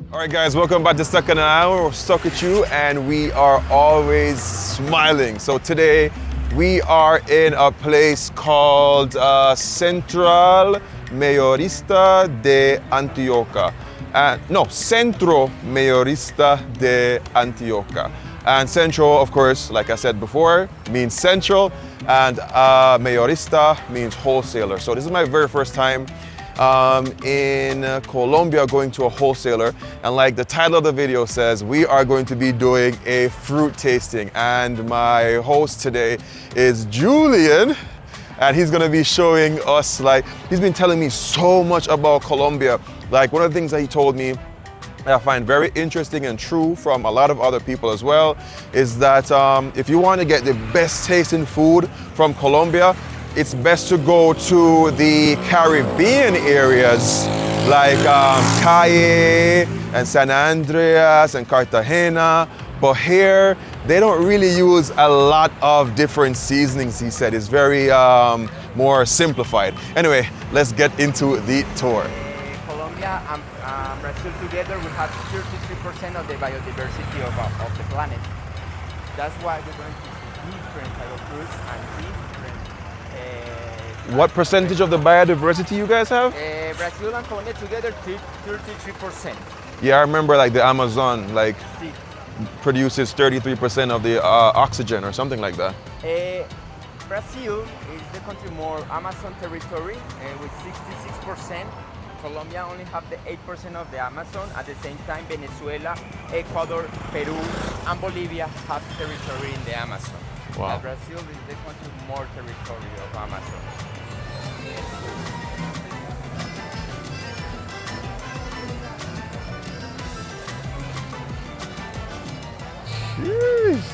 All right, guys, welcome back to Stuck in an Hour. We're stuck with you, and we are always smiling. So today, we are in a place called Central Mayorista de Antioquia. Centro Mayorista de Antioquia. And Centro, of course, like I said before, means central, and Mayorista means wholesaler. So this is my very first time in Colombia going to a wholesaler, and like the title of the video says, we are going to be doing a fruit tasting, and my host today is Julian, and he's gonna be showing us, like, he's been telling me so much about Colombia. Like, one of the things that he told me that I find very interesting and true from a lot of other people as well is that if you want to get the best tasting food from Colombia, it's best to go to the Caribbean areas like Calle and San Andreas and Cartagena. But here, they don't really use a lot of different seasonings, he said. It's very more simplified. Anyway, let's get into the tour. Colombia and Brazil together, we have 33% of the biodiversity of the planet. That's why we're going to see different type of fruits and different. What percentage of the biodiversity you guys have? Brazil and Colombia together, 33%. Yeah, I remember like the Amazon produces 33% of the oxygen or something like that. Brazil is the country more Amazon territory with 66%. Colombia only have the 8% of the Amazon. At the same time, Venezuela, Ecuador, Peru, and Bolivia have territory in the Amazon. Wow. Brazil is the country with more territory of Amazon. Jeez.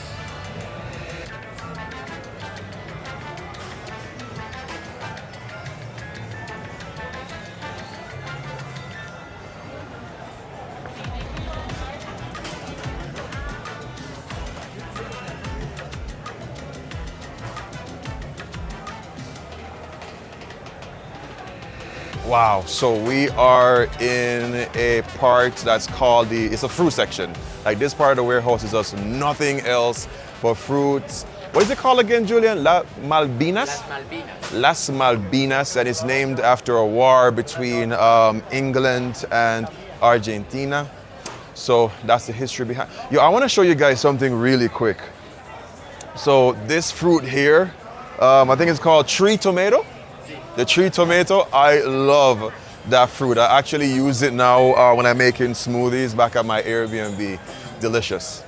Wow, so we are in a part that's called it's a fruit section. Like, this part of the warehouse is just nothing else but fruits. What is it called again, Julian? Las Malvinas? Las Malvinas. Las Malvinas, and it's named after a war between England and Argentina. So that's the history behind. Yo, I want to show you guys something really quick. So this fruit here, I think it's called tree tomato. The tree tomato, I love that fruit. I actually use it now when I'm making smoothies back at my Airbnb. Delicious.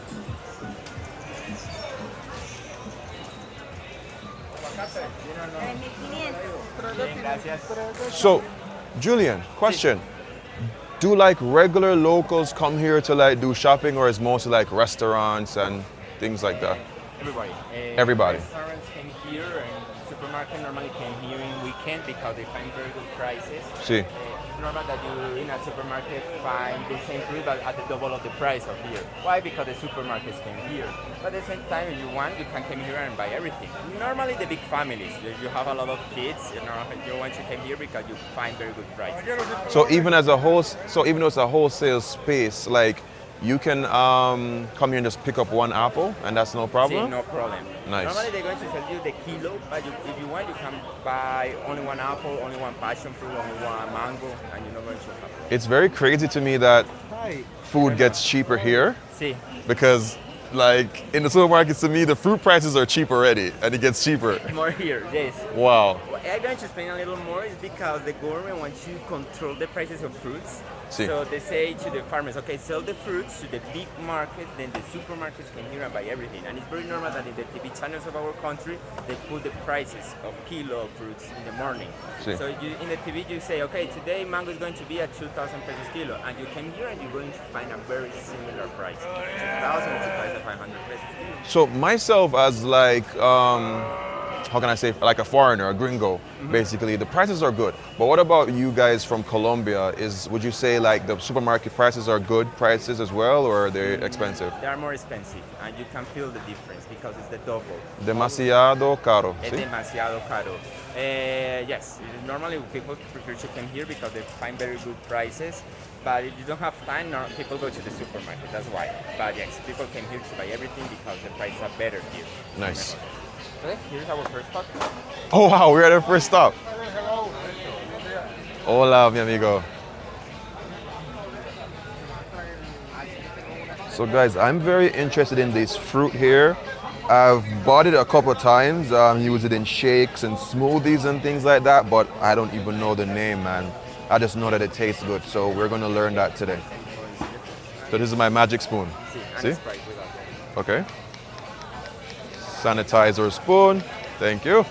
So, Julian, question. Do like regular locals come here to like do shopping, or is mostly like restaurants and things like that? Everybody. Everybody. Restaurants came here, and supermarket normally came here in weekend because they find very good prices. See. It's normal that you in a supermarket find the same fruit but at the double of the price of here. Why? Because the supermarkets came here. But at the same time, if you want, you can come here and buy everything. Normally the big families, you have a lot of kids, you want to come here because you find very good prices. So even though it's a wholesale space, like, you can come here and just pick up one apple, and that's no problem? See, no problem. Nice. Normally they're going to sell you the kilo, but if you want, you can buy only one apple, only one passion fruit, only one mango, and you're not going to have it. It's very crazy to me that food gets cheaper here. See. Because, like, in the supermarkets, to me, the fruit prices are cheap already, and it gets cheaper. More here, yes. Wow. What I'm going to explain a little more is because the government wants to control the prices of fruits. See. So they say to the farmers, okay, sell the fruits to the big market, then the supermarkets can here and buy everything. And it's very normal that in the TV channels of our country, they put the prices of kilo of fruits in the morning. See. So in the TV you say, okay, today mango is going to be at 2,000 pesos kilo. And you came here and you're going to find a very similar price. 2,000 to 2,500 pesos kilo. So myself, as like how can I say, like a foreigner, a gringo, basically, the prices are good. But what about you guys from Colombia? Would you say like the supermarket prices are good prices as well, or are they expensive? They are more expensive, and you can feel the difference because it's the double. Demasiado caro. Es ¿Sí? demasiado caro. Yes, normally people prefer to come here because they find very good prices. But if you don't have time, people go to the supermarket. That's why. But yes, people came here to buy everything because the prices are better here. Nice. Okay, here's our first spot. Oh wow, we're at our first stop. Hola, mi amigo. So guys, I'm very interested in this fruit here. I've bought it a couple of times. Use it in shakes and smoothies and things like that, but I don't even know the name, man. I just know that it tastes good, so we're gonna learn that today. So this is my magic spoon. See? Okay. Sanitizer spoon. Thank you.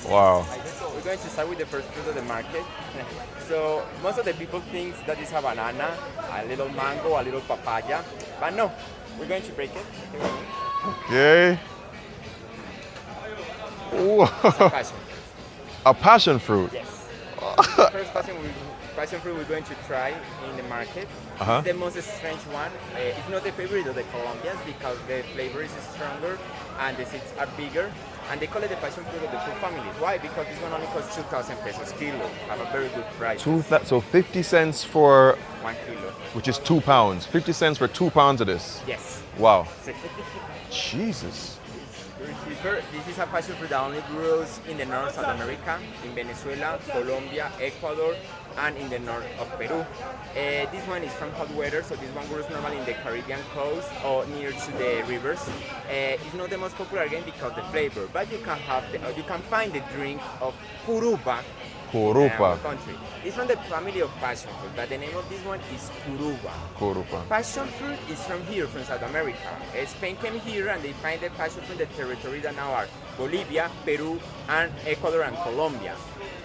Wow. We're going to start with the first fruit of the market. So most of the people think that it's a banana, a little mango, a little papaya, but no. We're going to break it. Okay. Whoa. A passion fruit. Yes. The first passion fruit we're going to try in the market. It's the most strange one. It's not the favorite of the Colombians because the flavor is stronger and the seeds are bigger. And they call it the passion fruit of the poor families. Why? Because this one only costs 2,000 pesos kilo. Have a very good price. So 50 cents for 1 kilo. Which is 2 pounds. 50 cents for 2 pounds of this. Yes. Wow. Jesus. Very cheaper. This is a passion fruit that only grows in the north of South America, in Venezuela, Colombia, Ecuador, and in the north of Peru. This one is from hot weather, so this one grows normally in the Caribbean coast or near to the rivers. It's not the most popular again because the flavor, but you can find the drink of curuba. Gurupa. Country. It's from the family of passion fruit, but the name of this one is curuba. Gurupa. Passion fruit is from here, from South America. Spain came here and they find the passion fruit in the territory that now are Bolivia, Peru, and Ecuador and Colombia.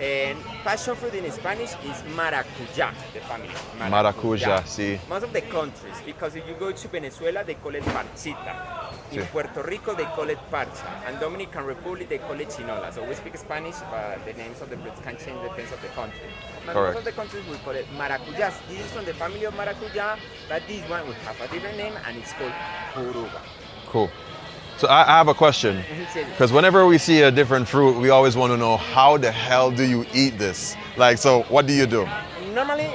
And passion fruit in Spanish is maracuya, the family. Maracuya, sí. Most of the countries, because if you go to Venezuela, they call it parchita. In Puerto Rico, they call it parcha. And Dominican Republic, they call it chinola. So we speak Spanish, but the names of the fruits can change depends of the country. But most of the countries, we call it maracuyas. This is from the family of maracuya, but this one will have a different name, and it's called curuba. Cool. So I have a question. Because whenever we see a different fruit, we always want to know, how the hell do you eat this? Like, so what do you do? Normally,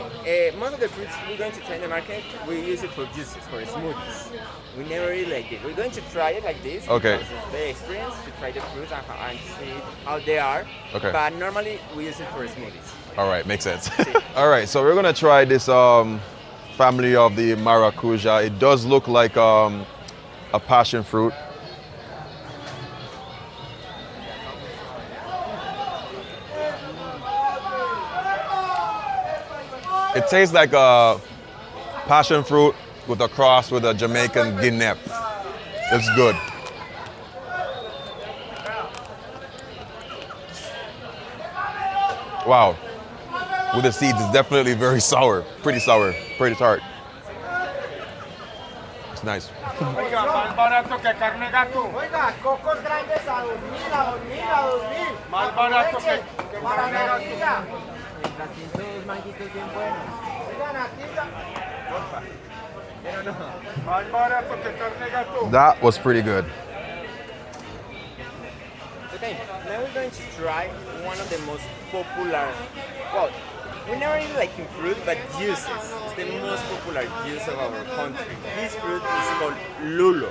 most of the fruits we're going to try in the market, we use it for juices, for smoothies. We never eat like this. We're going to try it like this. Okay. Because it's the experience to try the fruits and see how they are. Okay. But normally, we use it for smoothies. All right, makes sense. All right, so we're gonna try this family of the maracuja. It does look like a passion fruit. It tastes like a passion fruit with a cross with a Jamaican guinep. It's good. Wow. With the seeds, it's definitely very sour. Pretty sour, pretty tart. It's nice. Oiga, más barato que carne gato. Oiga, cocos grandes a 2.000, a 2.000, a 2.000. Más barato que carne gato. Granadilla. Mientras siento los manguitos bien buenos. Oigan, aquí está. Porfa. Pero no. Más barato que carne gato. That was pretty good. Okay, now we're going to try one of the most popular, well, we never eat like in fruit, but juices. It's the most popular juice of our country. This fruit is called lulo.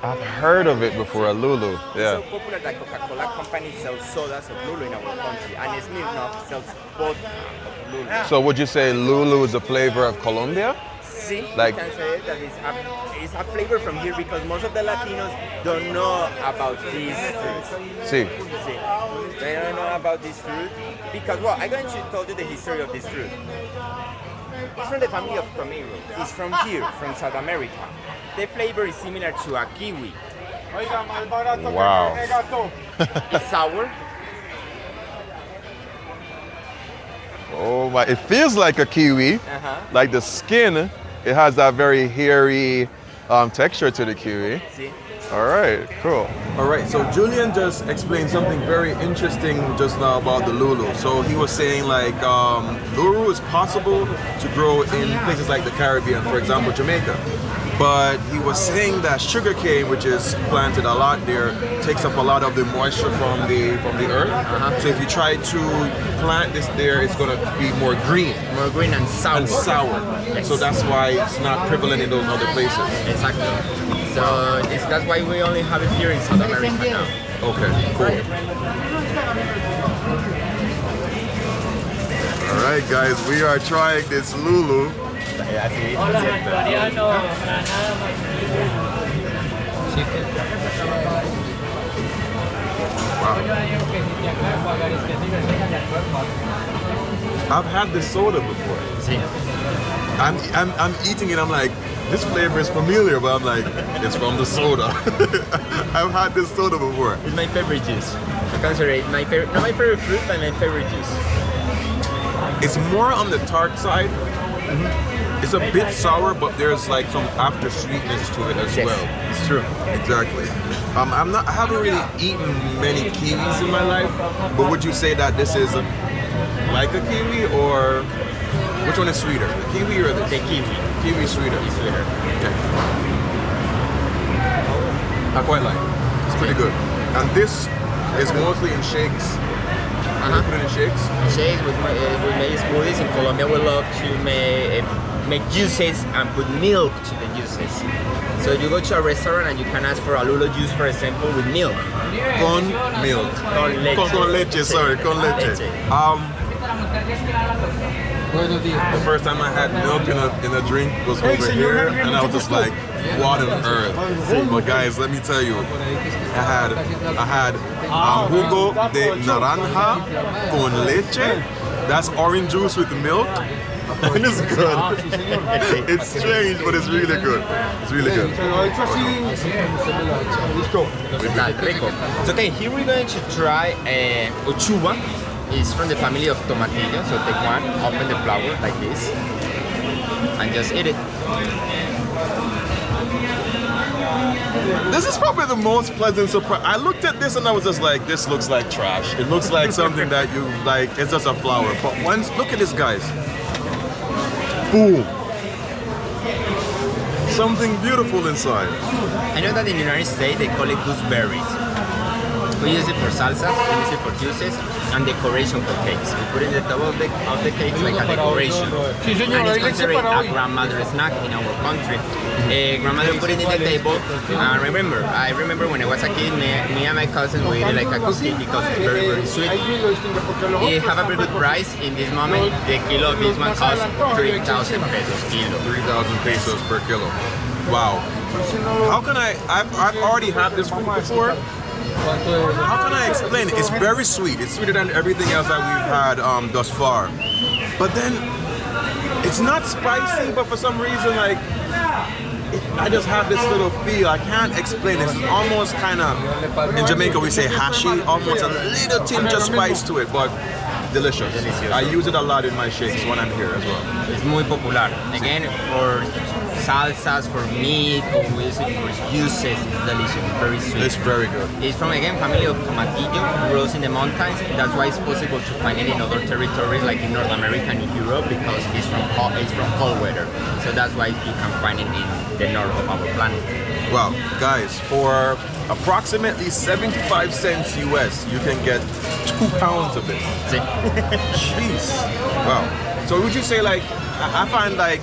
I've heard of it before, a lulo. Yeah. It's so popular that Coca-Cola company sells sodas of lulo in our country, and Smirnoff sells vodka of lulo. So would you say lulo is a flavor of Colombia? See, Like- you can say that it's a flavor from here because most of the Latinos don't know about this fruit. See. See, they don't know about this fruit because, well, I'm going to tell you the history of this fruit. It's from the family of Pomelo. It's from here, from South America. The flavor is similar to a kiwi. Oiga, más barato Wow. que carne gato. It's sour. Oh my, it feels like a kiwi. Like the skin, it has that very hairy texture to the kiwi. See, All right, cool. All right, so Julian just explained something very interesting just now about the lulo. So he was saying like lulo is possible to grow in places like the Caribbean, for example, Jamaica. But he was saying that sugarcane, which is planted a lot there, takes up a lot of the moisture from the earth. So if you try to plant this there, it's going to be more green. More green and sour. Yes. So that's why it's not prevalent in those other places. Exactly. So that's why we only have it here in South America now. Okay, cool. All right, guys, we are trying this lulo. I've had this soda before. See. I'm eating it. I'm like, this flavor is familiar, but I'm like, it's from the soda. I've had this soda before. It's my favorite juice. I consider it my favorite, not my favorite fruit, but my favorite juice. It's more on the tart side. It's a bit sour, but there's like some after sweetness to it as well. It's true. Exactly. I haven't really eaten many kiwis in my life, but would you say that this is like a kiwi, or which one is sweeter, the kiwi or this? The kiwi. Kiwi is sweeter. It's sweeter. Okay. I quite like it. It's pretty good. And this is mostly in shakes. You put it in shakes? Shakes, we make smoothies. In Colombia, we love to make juices and put milk to the juices. So you go to a restaurant and you can ask for a lulo juice, for example, with milk. Con milk. Con leche. Con leche, sorry, con leche. The first time I had milk in a drink was over here, and I was just like, what on earth? But guys, let me tell you, I had jugo de naranja con leche. That's orange juice with milk. And it's good. It's strange, but it's really good. It's really good. Rico. So okay, here we're going to try uchuva. It's from the family of Tomatillo. So take one, open the flower like this, and just eat it. This is probably the most pleasant surprise. I looked at this and I was just like, this looks like trash. It looks like something that you like, it's just a flower. But once, look at this, guys. Boom. Something beautiful inside. I know that in the United States they call it gooseberries. We use it for salsas, we use it for juices, and decoration for cakes. We put it in the top of the cakes like a decoration. And it's considered a grandmother snack in our country. Grandmother put it in the table. I remember when I was a kid, me and my cousin, we ate it like a cookie because it's very, very sweet. It have a very good price. In this moment, the kilo of this one costs 3,000 pesos kilo. 3,000 pesos per kilo. Wow. How can I've already had this fruit before. How can I explain it? It's very sweet. It's sweeter than everything else that we've had thus far. But then, it's not spicy, but for some reason, like, I just have this little feel. I can't explain it. It's almost kind of, in Jamaica we say hashi, almost a little tinge of spice to it, but delicious. I use it a lot in my shakes when I'm here as well. It's muy popular. Again, for salsas, for meat, or we use it for juices. It's delicious. It's very sweet. It's very good. It's from, again, family of Tomatillo, grows in the mountains. That's why it's possible to find it in other territories like in North America and in Europe, because it's from cold weather. So that's why you can find it in the north of our planet. Wow, guys, for approximately 75 cents US, you can get 2 pounds of this. Jeez. Wow. So would you say, like, I find like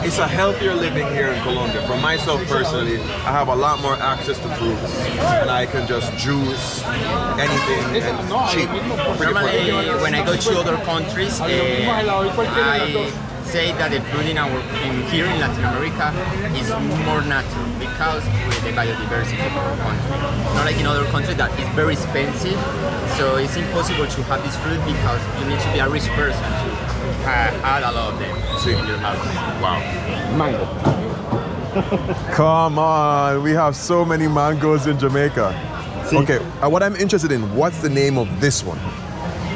it's a healthier living here in Colombia. For myself personally, I have a lot more access to fruits, and I can just juice anything and cheap. Normally, when I go to other countries, I say that the fruit here in Latin America is more natural because with the biodiversity of our country. Not like in other countries that is very expensive, so it's impossible to have this fruit because you need to be a rich person to add a lot of them in your house. Wow. Mango. Come on, we have so many mangoes in Jamaica. Okay, what I'm interested in, what's the name of this one?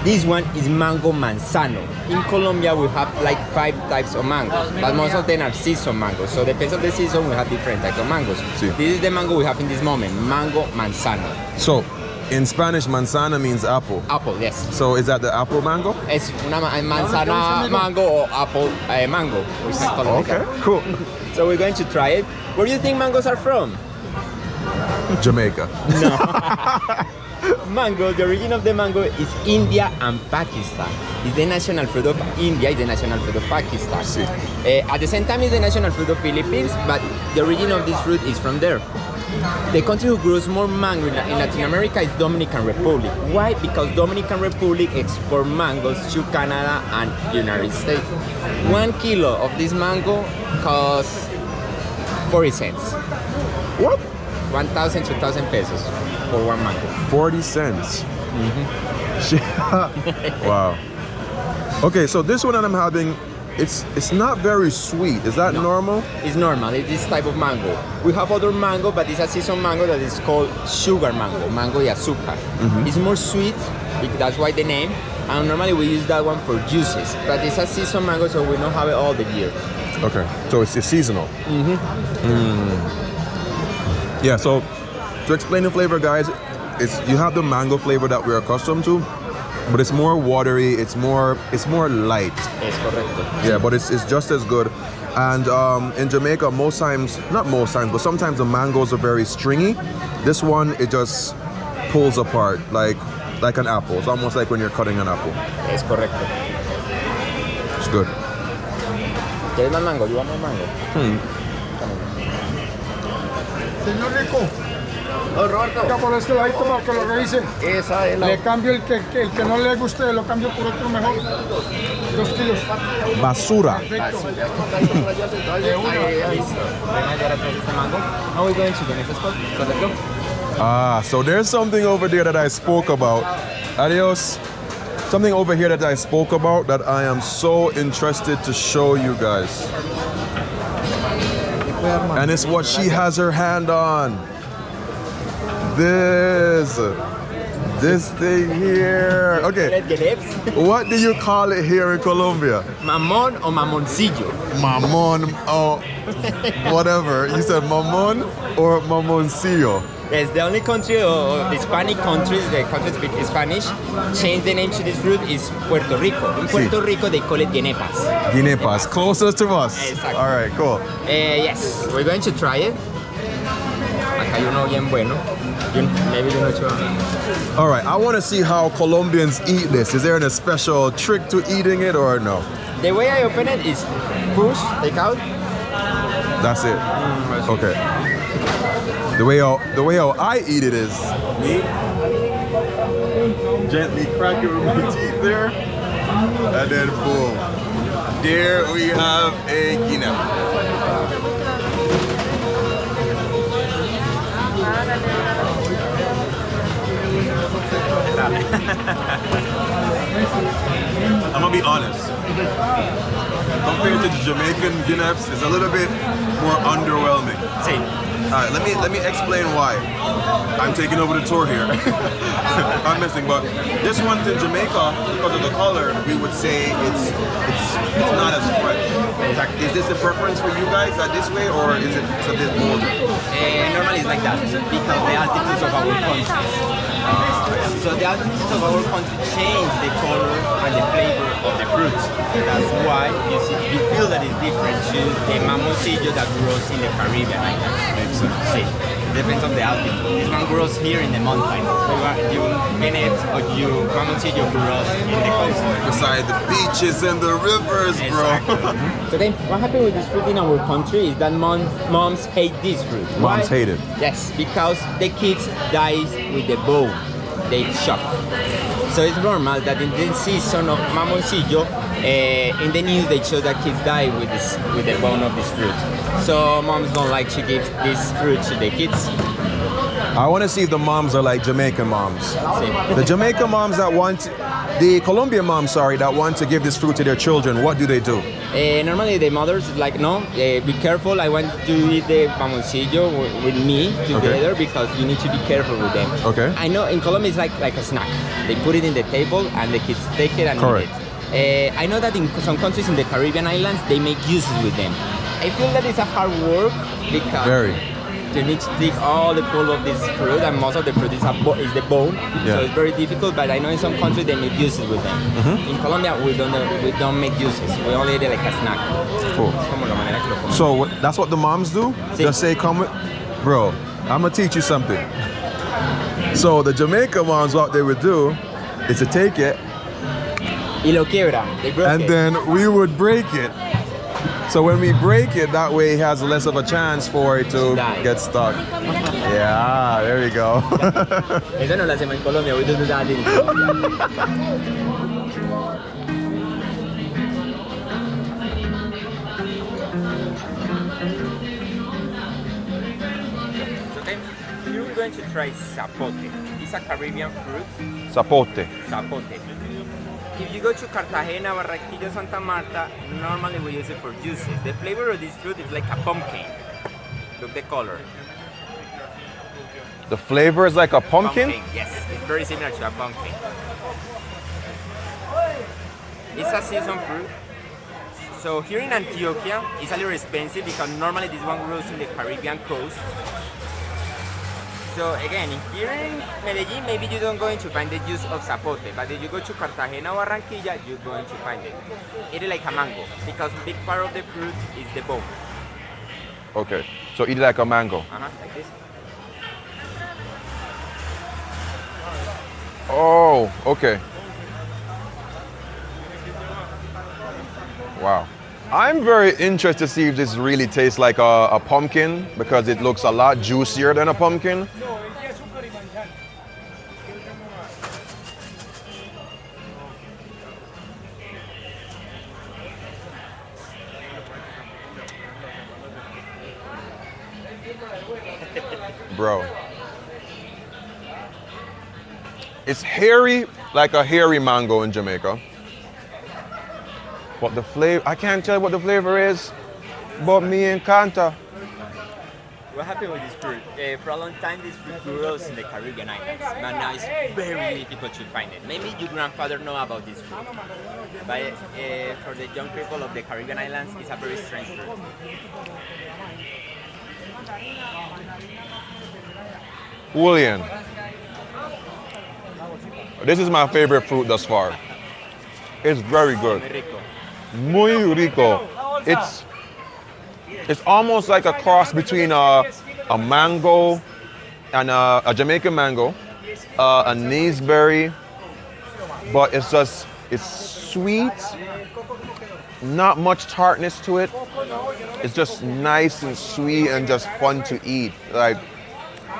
This one is mango manzano. In Colombia, we have like 5 types of mangoes, but most of them are season mangoes. So depends on the season, we have different types of mangoes. Sí. This is the mango we have in this moment, mango manzano. So, in Spanish, manzana means apple. Apple, yes. So is that the apple mango? Es una manzana mango or apple mango. We can call it like Okay, that. cool. So we're going to try it. Where do you think mangoes are from? Jamaica. Mango, the origin of the mango is India and Pakistan. It's the national fruit of India, it's the national fruit of Pakistan. Sí. At the same time, it's the national fruit of Philippines, but the origin of this fruit is from there. The country who grows more mango in Latin America is Dominican Republic. Why? Because Dominican Republic export mangoes to Canada and United States. 1 kilo of this mango costs 40 cents. What? 1,000, 2,000 pesos for 1 mango. 40 cents. Wow. Okay, so this one that I'm having, it's not very sweet. Is that normal? It's normal. It's this type of mango. We have other mango, but it's a season mango that is called sugar mango, mango de azúcar. It's more sweet, that's why the name. And normally we use that one for juices, but it's a season mango, so we don't have it all the year. Okay, so it's seasonal. Yeah, so to explain the flavor, guys, you have the mango flavor that we're accustomed to, but it's more watery, it's more light. Es correcto. Yeah, but it's just as good. And in Jamaica, most times, not most times, but sometimes the mangoes are very stringy. This one, it just pulls apart like an apple. It's almost like when you're cutting an apple. Es correcto. It's good. ¿Quieres más mango? You want more mango? Señor Rico, Oh, Roberto. venga por este ladito para que lo revisen. Esa es Le cambio el que no le guste, lo cambio por otro mejor. 2 kilos. Basura. Perfecto. Now we're going to the next spot. So let's go. Ah, so there's something over there that I spoke about. Adios. Something over here that I spoke about that I am so interested to show you guys. And it's what she has her hand on. This thing here. Okay, what do you call it here in Colombia? Mamón o mamoncillo. Mamon, oh, whatever. You said mamon or mamoncillo? Yes, the only country of Hispanic countries, the countries speak Spanish, change the name to this fruit is Puerto Rico. In Puerto Rico, they call it guinepas. Guinepas, closer to us. Exactly. All right, cool. Yes, we're going to try it. Acá hay uno bien bueno. Maybe you know too. All right, I want to see how Colombians eat this. Is there a special trick to eating it or no? The way I open it is push, take out. That's it. Okay. The way how I eat it is me gently crack it with my teeth there, and then boom. There we have a guinea. I'm gonna be honest. Compared to the Jamaican guineas, it's a little bit more underwhelming. Sí. Alright, let me explain why. I'm taking over the tour here. I'm messing, but this one's in Jamaica because of the color. We would say it's not as fresh. Is this a preference for you guys that this way, or is it a bit bolder? Normally it's like that because the altitudes of our countries. So the altitudes of our country change the color and the flavor of the fruits. That's why you feel that it's different to the mamoncillo that grows in the Caribbean islands. Makes sense. See, it depends on the altitude. This one grows here in the mountains. You guineas or you mamoncillo grows in the coast. Beside the beaches and the rivers, bro. Exactly. So then what happened with this fruit in our country is that moms hate this fruit. Moms hate it. Yes, because the kids die with the bone. They shock. So it's normal that in the season of Mamoncillo, in the news they show that kids die with the bone of this fruit. So moms don't like to give this fruit to the kids. I want to see if the moms are like Jamaican moms. See. The Jamaican moms that want The Colombian moms, sorry, that want to give this fruit to their children, what do they do? Normally the mothers like, no, be careful. I want to eat the Mamoncillo with me together because you need to be careful with them. Okay. I know in Colombia it's like a snack. They put it in the table and the kids take it and Correct. eat it. I know that in some countries in the Caribbean islands, they make juices with them. I feel that it's a hard work because you need to take all the pulp of this fruit, and most of the fruit is the bone, so it's very difficult. But I know in some countries they make juices with them. In Colombia, we don't make juices. We only eat it like a snack. Cool. Es como la manera que lo comemos. So that's what the moms do? Sí. Just say, come with, bro, I'm gonna teach you something. So the Jamaica moms, what they would do is to take it, Y lo quiebran. They broke and it. then we would break it. So when we break it, that way it has less of a chance for it to Die. get stuck. Yeah, there we go. Eso no lo hacemos en Colombia. We do that in Colombia. Okay, here we're going to try Sapote. It's a Caribbean fruit. Sapote. Sapote. If you go to Cartagena, Barranquilla, Santa Marta, normally we use it for juices. The flavor of this fruit is like a pumpkin. Look the color. The flavor is like a pumpkin? Yes, it's very similar to a pumpkin. It's a season fruit. So here in Antioquia, it's a little expensive because normally this one grows in the Caribbean coast. So again, here in Medellin, maybe you don't going to find the juice of Sapote, but if you go to Cartagena or Barranquilla, you're going to find it. It is like a mango, because big part of the fruit is the bone. Okay, so eat it like a mango. Like this. Oh, okay. Wow. I'm very interested to see if this really tastes like a pumpkin because it looks a lot juicier than a pumpkin. Bro. It's hairy, like a hairy mango in Jamaica. But the flavor, I can't tell what the flavor is, but me encanta. What happened with this fruit? For a long time, this fruit grows in the Caribbean islands, but now it's very difficult to find it. Maybe your grandfather know about this fruit, but for the young people of the Caribbean islands, it's a very strange fruit. Julian, this is my favorite fruit thus far. It's very good. Muy rico. It's almost like a cross between a mango and a Jamaican mango, a naseberry, but it's sweet, not much tartness to it. It's just nice and sweet and just fun to eat. Like,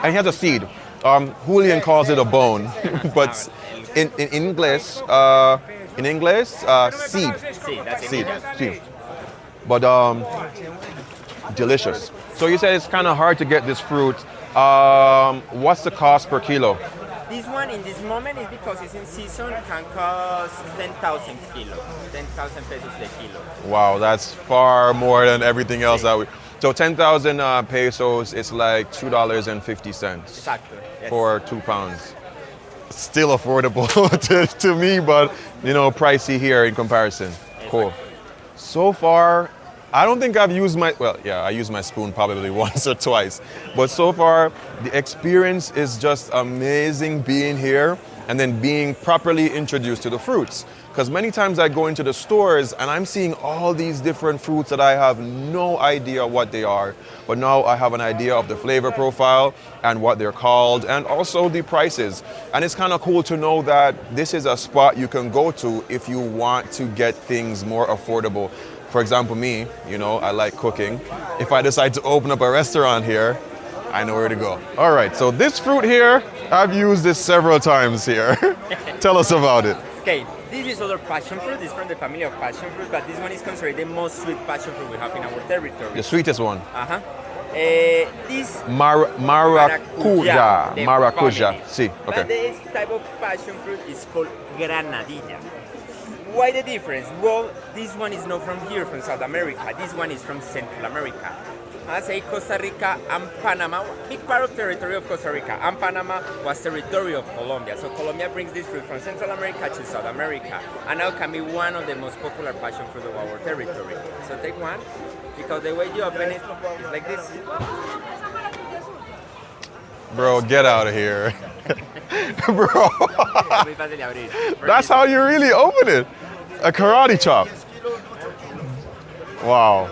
and it has a seed. Julian calls it a bone, but in English, seed. Seed. But delicious. So you said it's kind of hard to get this fruit. What's the cost per kilo? This one in this moment is because it's in season can cost 10,000 kilos, 10,000 pesos a kilo. Wow, that's far more than everything else that we. So 10,000 pesos is like $2.50 Exactly. Yes. for 2 pounds. Still affordable to me, but pricey here in comparison. Cool. So far, I don't think I've used I use my spoon probably once or twice. But so far, the experience is just amazing being here and then being properly introduced to the fruits. Because many times I go into the stores and I'm seeing all these different fruits that I have no idea what they are. But now I have an idea of the flavor profile and what they're called and also the prices. And it's kind of cool to know that this is a spot you can go to if you want to get things more affordable. For example, me, I like cooking. If I decide to open up a restaurant here, I know where to go. All right, so this fruit here, I've used this several times here. Tell us about it. Okay, this is other passion fruit. It's from the family of passion fruit, but this one is considered the most sweet passion fruit we have in our territory. The sweetest one. This Maracuja. the Maracuja. family. See, But okay. this type of passion fruit is called Granadilla. Why the difference? Well, this one is not from here, from South America. This one is from Central America. I say Costa Rica and Panama, big part of territory of Costa Rica, and Panama was territory of Colombia. So Colombia brings this fruit from Central America to South America, and now can be one of the most popular passion fruit of our territory. So take one, because the way you open it is like this. Bro, get out of here. Bro. That's how you really open it. A karate chop. Wow.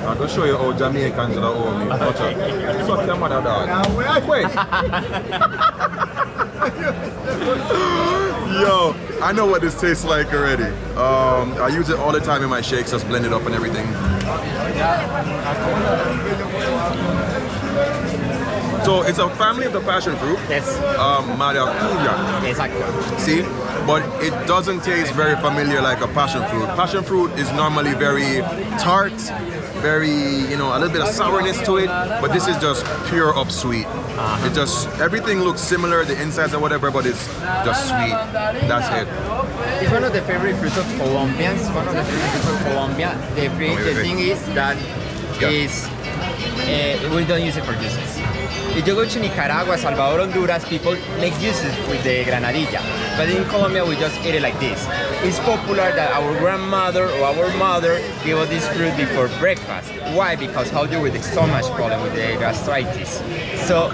I'm going to show you how Jamaicans are own it. Suck your mother, dog. Wait. Yo, I know what this tastes like already. I use it all the time in my shakes, just blend it up and everything. So it's a family of the passion fruit. Yes. Maracuja. Exactly. See? But it doesn't taste very familiar like a passion fruit. Passion fruit is normally very tart, very, you know, a little bit of sourness to it, but this is just pure up sweet. It just, everything looks similar, the insides or whatever, but it's just sweet. That's it. It's one of the favorite fruits of Colombians. One of the favorite fruits of Colombia. The thing is that we don't use it for juices. If you go to Nicaragua, Salvador, Honduras, people make juices with the Granadilla. But in Colombia, we just eat it like this. It's popular that our grandmother or our mother gave us this fruit before breakfast. Why? Because how do with the stomach problem, with the gastritis. So,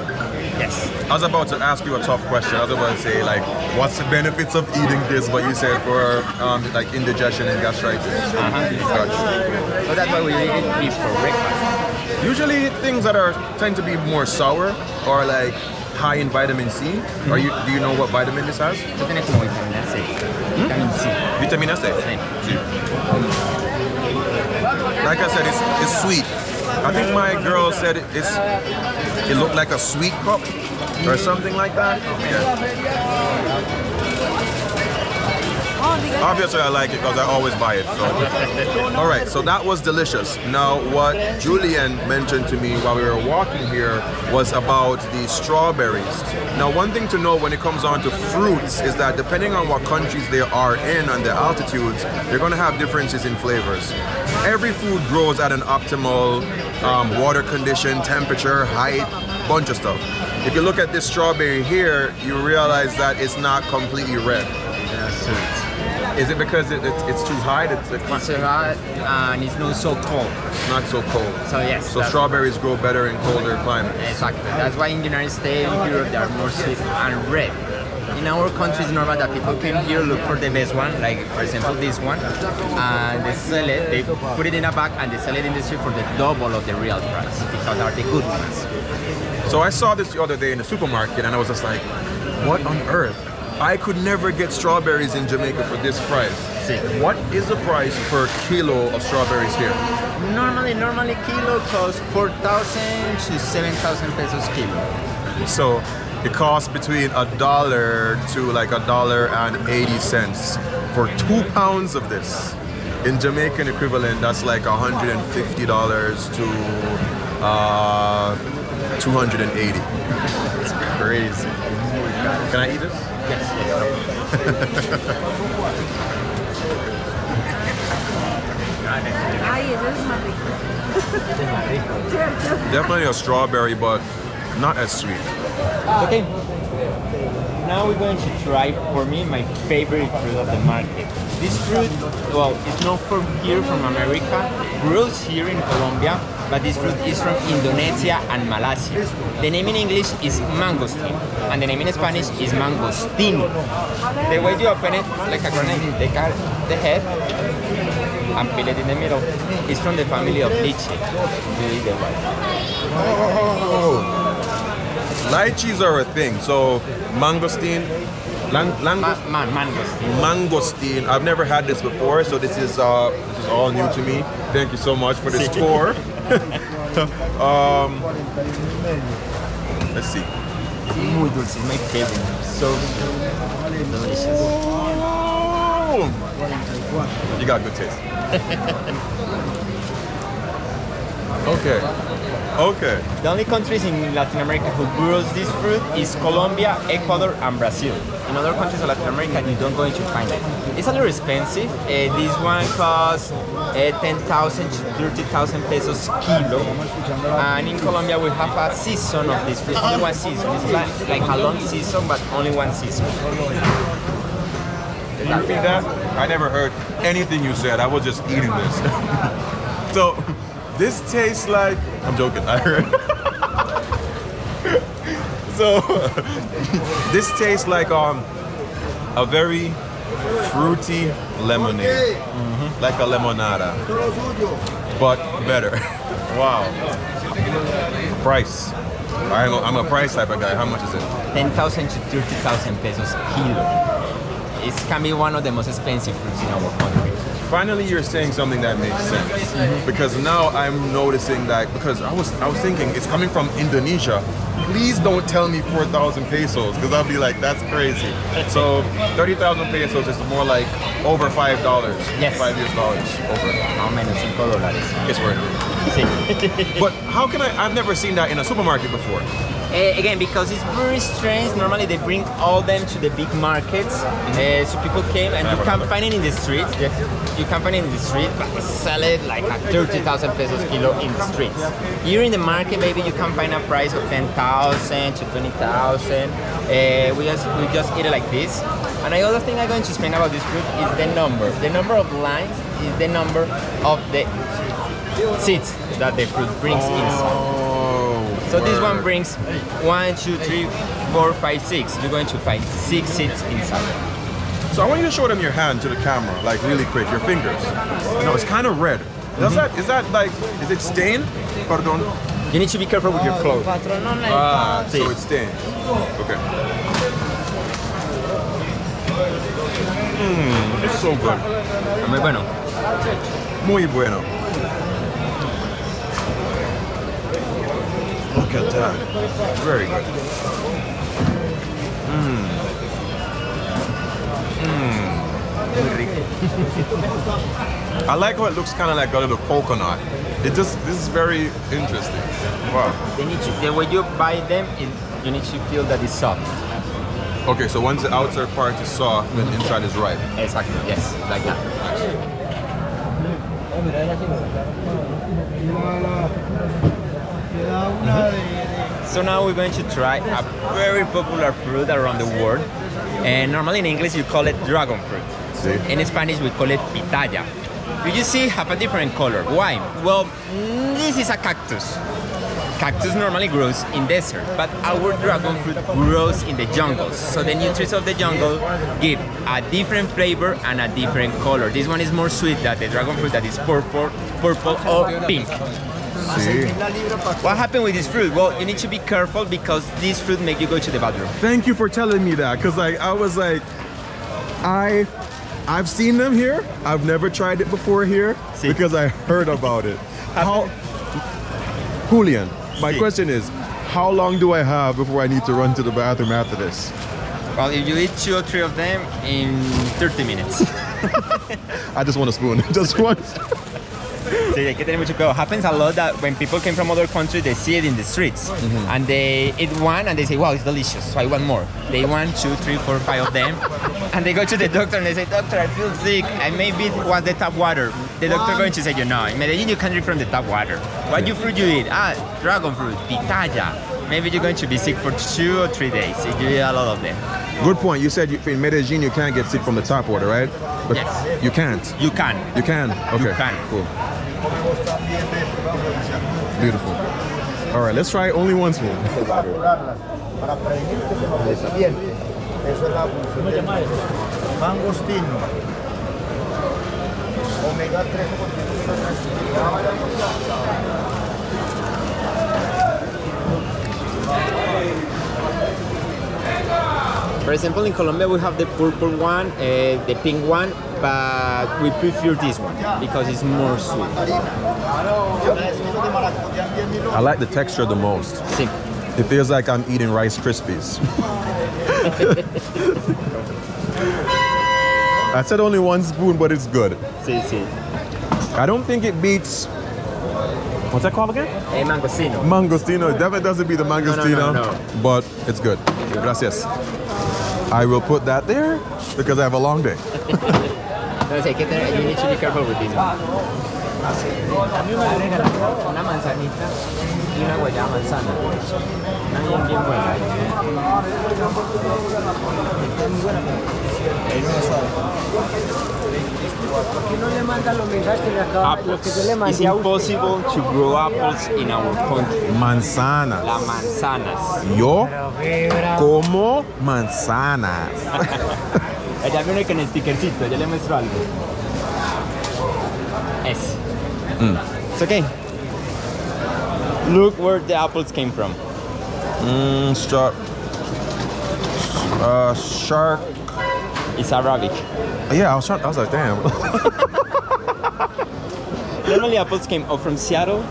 yes. I was about to ask you a tough question. I was about to say, like, what's the benefits of eating this? But you said for like indigestion and gastritis. So that's why we eat it before breakfast. Usually things that tend to be more sour or like high in vitamin C. Do you know what vitamin this has? Esto tiene como vitamina C. Vitamin C. Vitamina C. Sí. Like I said, it's sweet. I think my girl said it looked like a sweet cup or something like that. Yeah. Obviously I like it because I always buy it. So. All right, so that was delicious. Now what Julian mentioned to me while we were walking here was about the strawberries. Now one thing to know when it comes on to fruits is that depending on what countries they are in and their altitudes, they're going to have differences in flavors. Every food grows at an optimal water condition, temperature, height, bunch of stuff. If you look at this strawberry here, you realize that it's not completely red. Yeah, sweet. Is it because it's too high? It's hot and it's not so cold. It's not so cold. So yes. So strawberries grow better in colder climates. Exactly. That's why in the United States and Europe they are more sweet and red. In our country it's normal that people come here look for the best one, like for example this one, and they sell it, they put it in a bag and they sell it in the street for the double of the real price because they are the good ones. So I saw this the other day in the supermarket and I was just like, what on earth? I could never get strawberries in Jamaica for this price. See. What is the price per kilo of strawberries here? Normally kilo costs 4,000 to 7,000 pesos kilo. So it costs between $1 to like $1.80 for 2 pounds of this. In Jamaican equivalent, that's like $150 to $280. It's crazy. Can I eat this? Yes. Definitely a strawberry, but not as sweet. Okay. Now we're going to try, for me, my favorite fruit of the market. This fruit, well, it's not from here, from America. Grows here in Colombia, but this fruit is from Indonesia and Malaysia. The name in English is Mangosteen, and the name in Spanish is Mangosteen. The way you open it, like a grenade, they cut the head and peel it in the middle. It's from the family of lychee. Really the white. Oh. Lychees are a thing. So mangosteen, Mangosteen. Mangosteen. I've never had this before, so this is all new to me. Thank you so much for this tour. Let's see. Muy dulce, it's my favorite. So delicious. Ooh. You got good taste. Okay. Okay. The only countries in Latin America who grows this fruit is Colombia, Ecuador, and Brazil. In other countries of Latin America, you don't going to find it. It's a little expensive. This one costs 10,000 to 30,000 pesos kilo. And in Colombia, we have a season of this fruit. Only one season. It's like a long season, but only one season. Did you repeat that? I never heard anything you said. I was just eating this. So, this tastes like... I'm joking. I heard. So, this tastes like a very fruity lemonade, like a limonada, but better. Wow. Price. I'm a price type of guy. How much is it? 10,000 to 30,000 pesos kilo. It can be one of the most expensive fruits in our country. Finally, you're saying something that makes sense. Because now I'm noticing that, because I was thinking it's coming from Indonesia. Please don't tell me 4,000 pesos, because I'll be like, that's crazy. So 30,000 pesos is more like over $5. Yes. $5 over. How many? $5. It's worth it. But how can I've never seen that in a supermarket before. Again, because it's very strange. Normally they bring all them to the big markets, so people came and you can find it in the street. Yes. You can find it in the street, but they sell it like at 30,000 pesos kilo in the streets. Here in the market, maybe you can find a price of 10,000 to 20,000. We just eat it like this. And the other thing I'm going to explain about this fruit is the number. The number of lines is the number of the seeds that the fruit brings inside. So this one brings 1, 2, 3, 4, 5, 6. You're going to find 6 seeds inside. So I want you to show them your hand to the camera, like really quick, your fingers. No, it's kind of red. Is it stained? Pardon. You need to be careful with your clothes. So it's stained. Okay. It's so good. Muy bueno. Muy bueno. Look at that. Very good. I like how it looks kind of like a little coconut. This is very interesting. Wow. The way you buy them, you need to feel that it's soft. Okay, so once the outside part is soft, then inside is ripe. Exactly, yes, like that. So now we're going to try a very popular fruit around the world. And normally in English you call it dragon fruit. See? In Spanish we call it pitaya. You see, have a different color. Why? Well, this is a cactus. Cactus normally grows in desert, but our dragon fruit grows in the jungles. So the nutrients of the jungle give a different flavor and a different color. This one is more sweet than the dragon fruit that is purple or pink. See? What happened with this fruit? Well, you need to be careful because this fruit makes you go to the bathroom. Thank you for telling me that, because I was like, I've seen them here. I've never tried it before here because I heard about it. Julian, my question is, how long do I have before I need to run to the bathroom after this? Well, if you eat 2 or 3 of them in 30 minutes. I just want a spoon, just once. Sí, hay que tener mucho cuidado. Happens a lot that when people came from other countries, they see it in the streets and they eat one and they say, wow, it's delicious, so I want more. They want 2, 3, 4, 5 of them and they go to the doctor and they say, doctor, I feel sick, and maybe it was the tap water. The doctor going to say, no, in Medellin you can't drink from the tap water. What fruit you eat? Dragon fruit, pitaya. Maybe you're going to be sick for 2 or 3 days if you eat a lot of them. Good point. You said in Medellin you can't get sick from the tap water, right? But yes. You can't. You can. You can? Okay. You can. Cool. Beautiful. All right, let's try only one spoon. Mangosteen. Omega 3. For example, in Colombia we have the purple one, the pink one, but we prefer this one because it's more sweet. I like the texture the most. Sí. It feels like I'm eating Rice Krispies. I said only 1 spoon, but it's good. Sí, sí. I don't think it beats. What's that called again? Mangosteen. Mangostino. It definitely doesn't beat the mangostino, No. but it's good. Gracias. I will put that there because I have a long day. No, sé que you need to be careful with this one. Una manzanita y una guayaba manzana. Una bien buena. Apples. It's impossible to grow apples in our country. Manzanas. Las manzanas. Yo como manzanas. Allá viene con el stickercito, ya le muestro algo. Es. It's okay. Look where the apples came from. Shark. It's Arabic. Yeah, I was like, damn. Normally apples came or from Seattle,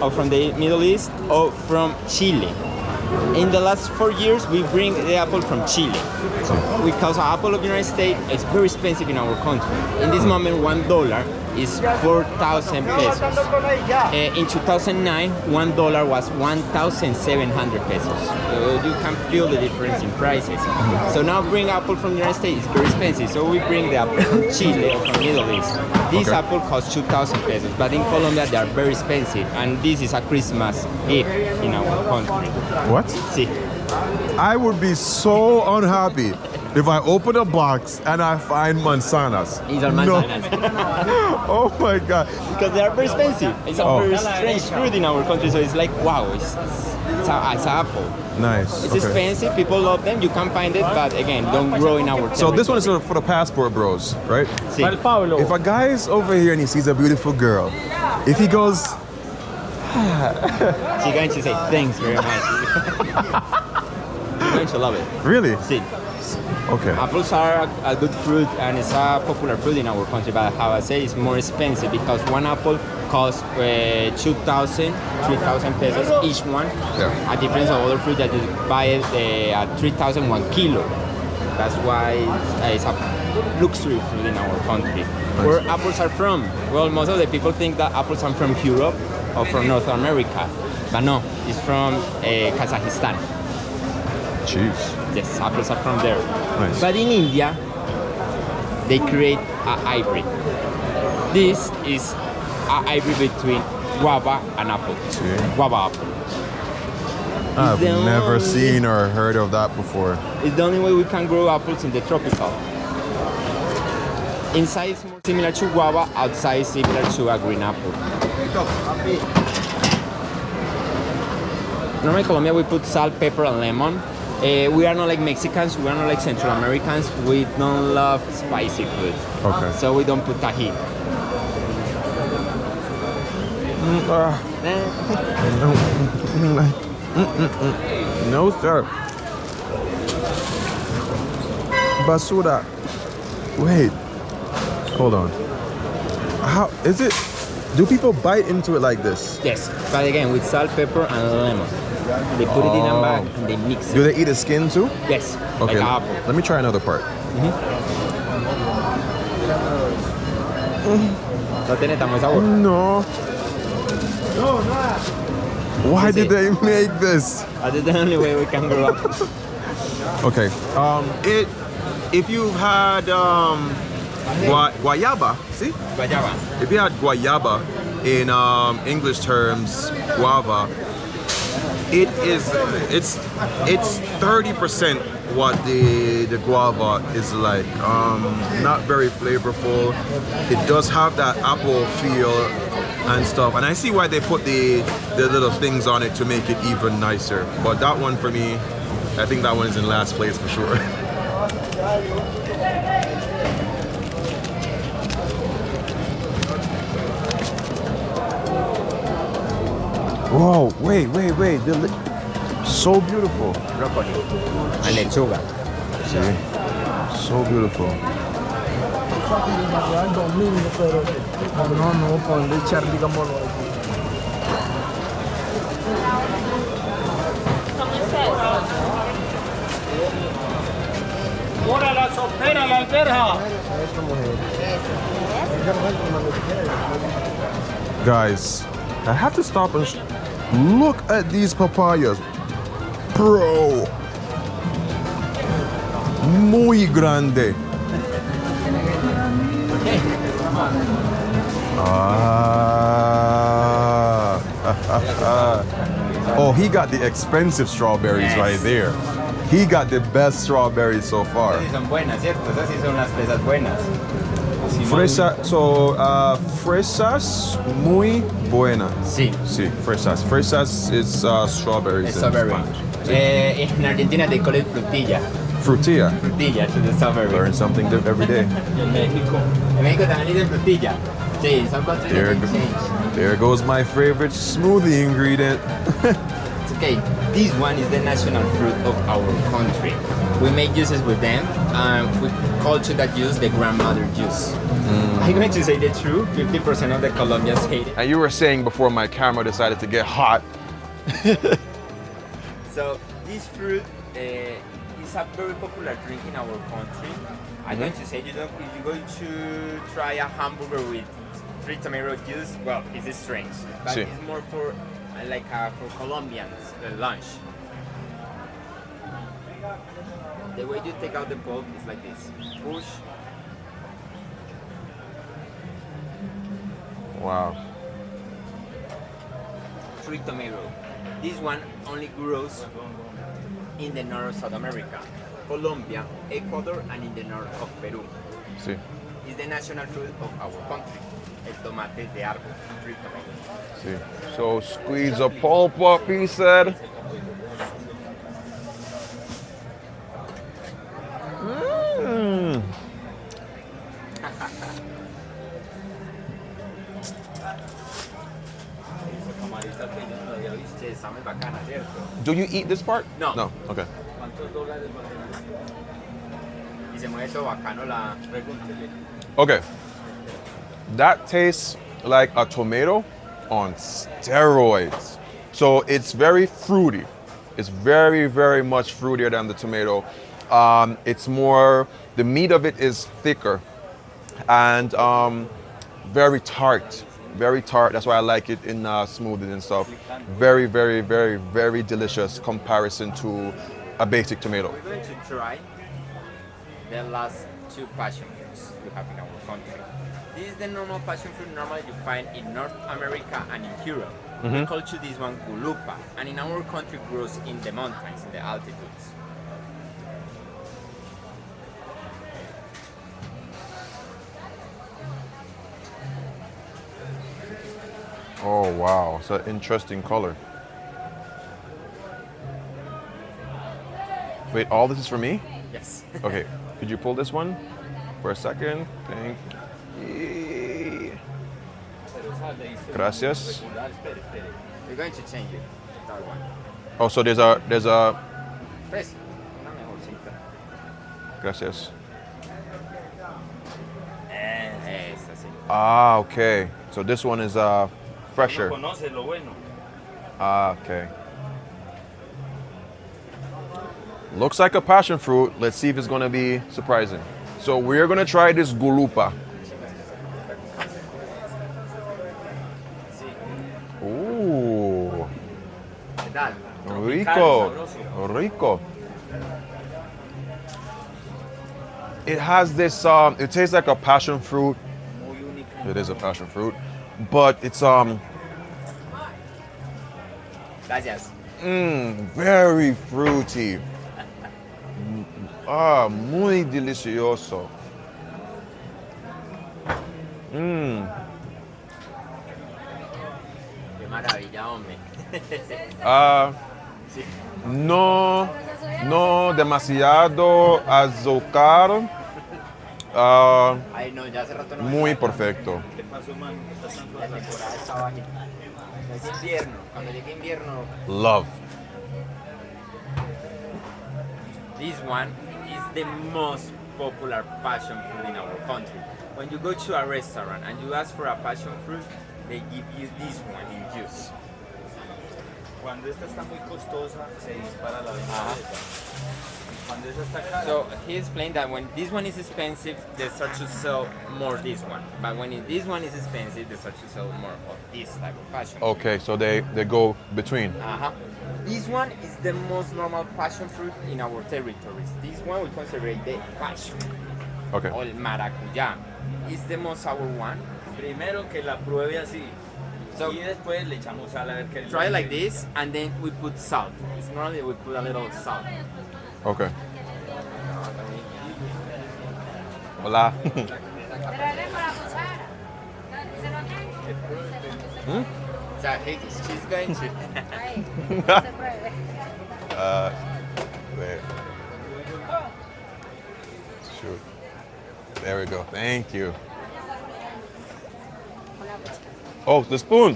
or from the Middle East, or from Chile. In the last 4 years, we bring the apple from Chile. Because apple of the United States is very expensive in our country. In this moment, $1 is 4,000 pesos. In 2009, $1 was 1,700 pesos. You can feel the difference in prices. So now bring apple from the United States is very expensive. So we bring the apple from Chile or from Middle East. This apple costs 2,000 pesos, but in Colombia they are very expensive. And this is a Christmas gift in our country. What? See. I would be so unhappy if I open a box and I find manzanas. These are manzanas. Oh my God. Because they are very expensive. It's a very strange fruit in our country, so it's like, wow, it's an apple. Nice. It's expensive, people love them, you can find it, but again, don't grow in our territory. So this one is for the passport bros, right? Sí. If a guy is over here and he sees a beautiful girl, if he goes, she's going to say, thanks very much. You're going to love it. Really? Sí. Okay. Apples are a good fruit and it's a popular fruit in our country, but how I say it's more expensive because one apple costs 2,000, 3,000 pesos each one. Yeah. A difference of other fruit that you buy at 3,000 1 kilo. That's why it's a luxury fruit in our country. Nice. Where apples are from? Well, most of the people think that apples are from Europe or from North America, but no, it's from Kazakhstan. Jeez. Yes, apples are from there. Nice. But in India, they create a hybrid. This is a hybrid between guava and apple. See? Guava apple. I've never seen or heard of that before. It's the only way we can grow apples in the tropical. Inside it's more similar to guava, outside is similar to a green apple. Normally in Colombia we put salt, pepper and lemon. We are not like Mexicans, we are not like Central Americans, we don't love spicy food. Okay. So we don't put tajín. No, sir. Basura. Wait. Hold on. How is it? Do people bite into it like this? Yes, but again with salt, pepper and lemon. They put it in a bag and they mix it. Do they eat the skin too? Yes, Okay. like apple. Let me try another part. No tiene tan buen sabor. No. Why did they make this? That is the only way we can grow up. Okay. If you had guayaba, see? Guayaba. If you had guayaba in English terms, guava, it's 30% what the guava is like. Not very flavorful. It does have that apple feel and stuff. And I see why they put the little things on it to make it even nicer. But that one for me, I think that one is in last place for sure. Whoa, wait. So beautiful. Broccoli. And lechuga. See? So beautiful. No, ponle echar, digamos. ¡Hora la sopera, la alberja! Guys, I have to stop and look at these papayas. Bro. Muy grande. Oh, he got the expensive strawberries right there. He got the best strawberries so far. Sí son buenas, ¿cierto? Esas sí son las fresas buenas. Fresas muy buenas. Sí. Sí, fresas. Fresas is strawberries in Strawberry. Spanish. In Argentina they call it frutilla. Frutilla. Frutilla to the strawberry. Learn something every day. En México. En México también dicen frutilla. Sí, son countries that change. There goes my favorite smoothie ingredient. It's okay. This one is the national fruit of our country. We make juices with them. We culture that juice the grandmother juice. I'm going to say the truth. 50% of the Colombians hate it. And you were saying before my camera decided to get hot. So this fruit is a very popular drink in our country. I'm going to say if you're going to try a hamburger with 3 tomato juice, well, it's strange. But it's more for for Colombians lunch. The way you take out the pulp is like this. Push. Wow. 3 tomato. This one only grows in the north of South America, Colombia, Ecuador, and in the north of Peru. See. It's the national fruit of our country. El tomate de árbol, 3 tomatoes. See. So squeeze a pulp up, he said. Mm. Do you eat this part? No. No. Okay. Y se mueve eso bacano la... Okay. That tastes like a tomato on steroids. So it's very fruity. It's very, very much fruitier than the tomato. It's more, the meat of it is thicker and very tart. Very tart. That's why I like it in smoothies and stuff. Very, very, very, very delicious comparison to a basic tomato. We're going to try the last 2 passion fruits we have in our country. This is the normal passion fruit normally you find in North America and in Europe. We culture this one Gulupa, and in our country grows in the mountains, in the altitudes. Oh wow, it's an interesting color. Wait, all this is for me? Yes. Okay, could you pull this one for a second? Thank you. Gracias. We're going to change it. That one. Oh, so there's a Pues, una mejorcita. gracias. Esa sí. Ah, okay. So this one is fresher. Conoce lo bueno. Ah, okay. Looks like a passion fruit. Let's see if it's gonna be surprising. So we're gonna try this Gulupa. Ooh, ¿Qué tal? rico, rico. It has this. It tastes like a passion fruit. It is a passion fruit, but it's Gracias. very fruity. Muy delicioso. Qué maravilla, hombre. No demasiado azúcar. Ay, no, ya hace rato no. Muy perfecto. ¿Qué pasó, man? ¿Estás tan La temporada está bajita. Es invierno. Cuando llegue invierno, Love. this one is the most popular passion fruit in our country. When you go to a restaurant and you ask for a passion fruit, they give you this one in juice. Cuando esta está muy costosa, se dispara la venta. Cuando esa está cara. So he explained that when this one is expensive, they start to sell more this one. But when this one is expensive, they start to sell more of this type of passion. Okay, so they go between. Uh-huh. This one is the most normal passion fruit in our territories. This one we consider the passion Okay. or maracuyá. It's the most sour one. Primero que la pruebe así. So Y después le echamos sal a ver qué. try like this, and then we put salt. It's normally we put a little salt. Okay. Hola. So she's going to. Wait. Shoot. There we go. Thank you. Oh, the spoon.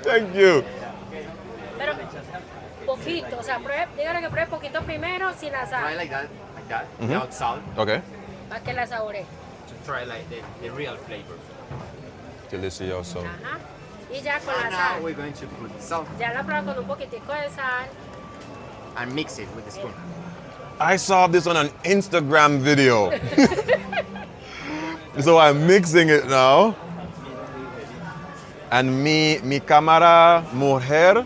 Thank you. Pero poquito, o sea, dígale que pruebe poquito primero sin la Try sal, like that, without salt, Okay. para que la saboree. to try like the real flavor. Delicioso. Ajá. Y ya con la And now sal. we're going to put salt Ya la prueba con un poquitico de sal. and mix it with the spoon. I saw this on an Instagram video. So I'm mixing it now. And mi cámara mujer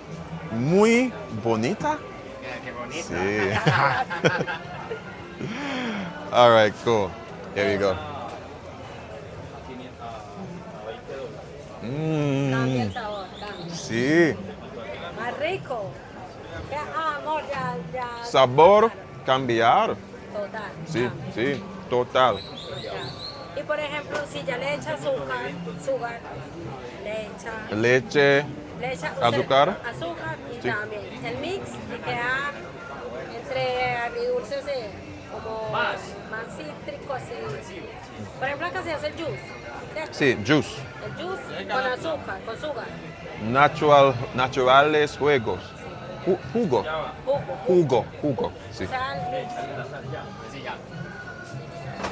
muy bonita. Yeah, qué bonito. Sí. All right, cool. Here you go. Cambia el Mmm. sabor, cambia. Sí. Más rico. Amor, ya. Sabor cambiar. Total. Sí, cambia. sí, total. Y por ejemplo, si ya le echa azúcar, Leche. le echa Azúcar. azúcar y Sí. también el mix y queda entre agridulces como más cítrico así. Por ejemplo, acá se hace el juice, ¿cierto? Sí, juice. El juice con azúcar, con azúcar. Naturales juegos. Jugo. Jugo. Sí. Sal, mix.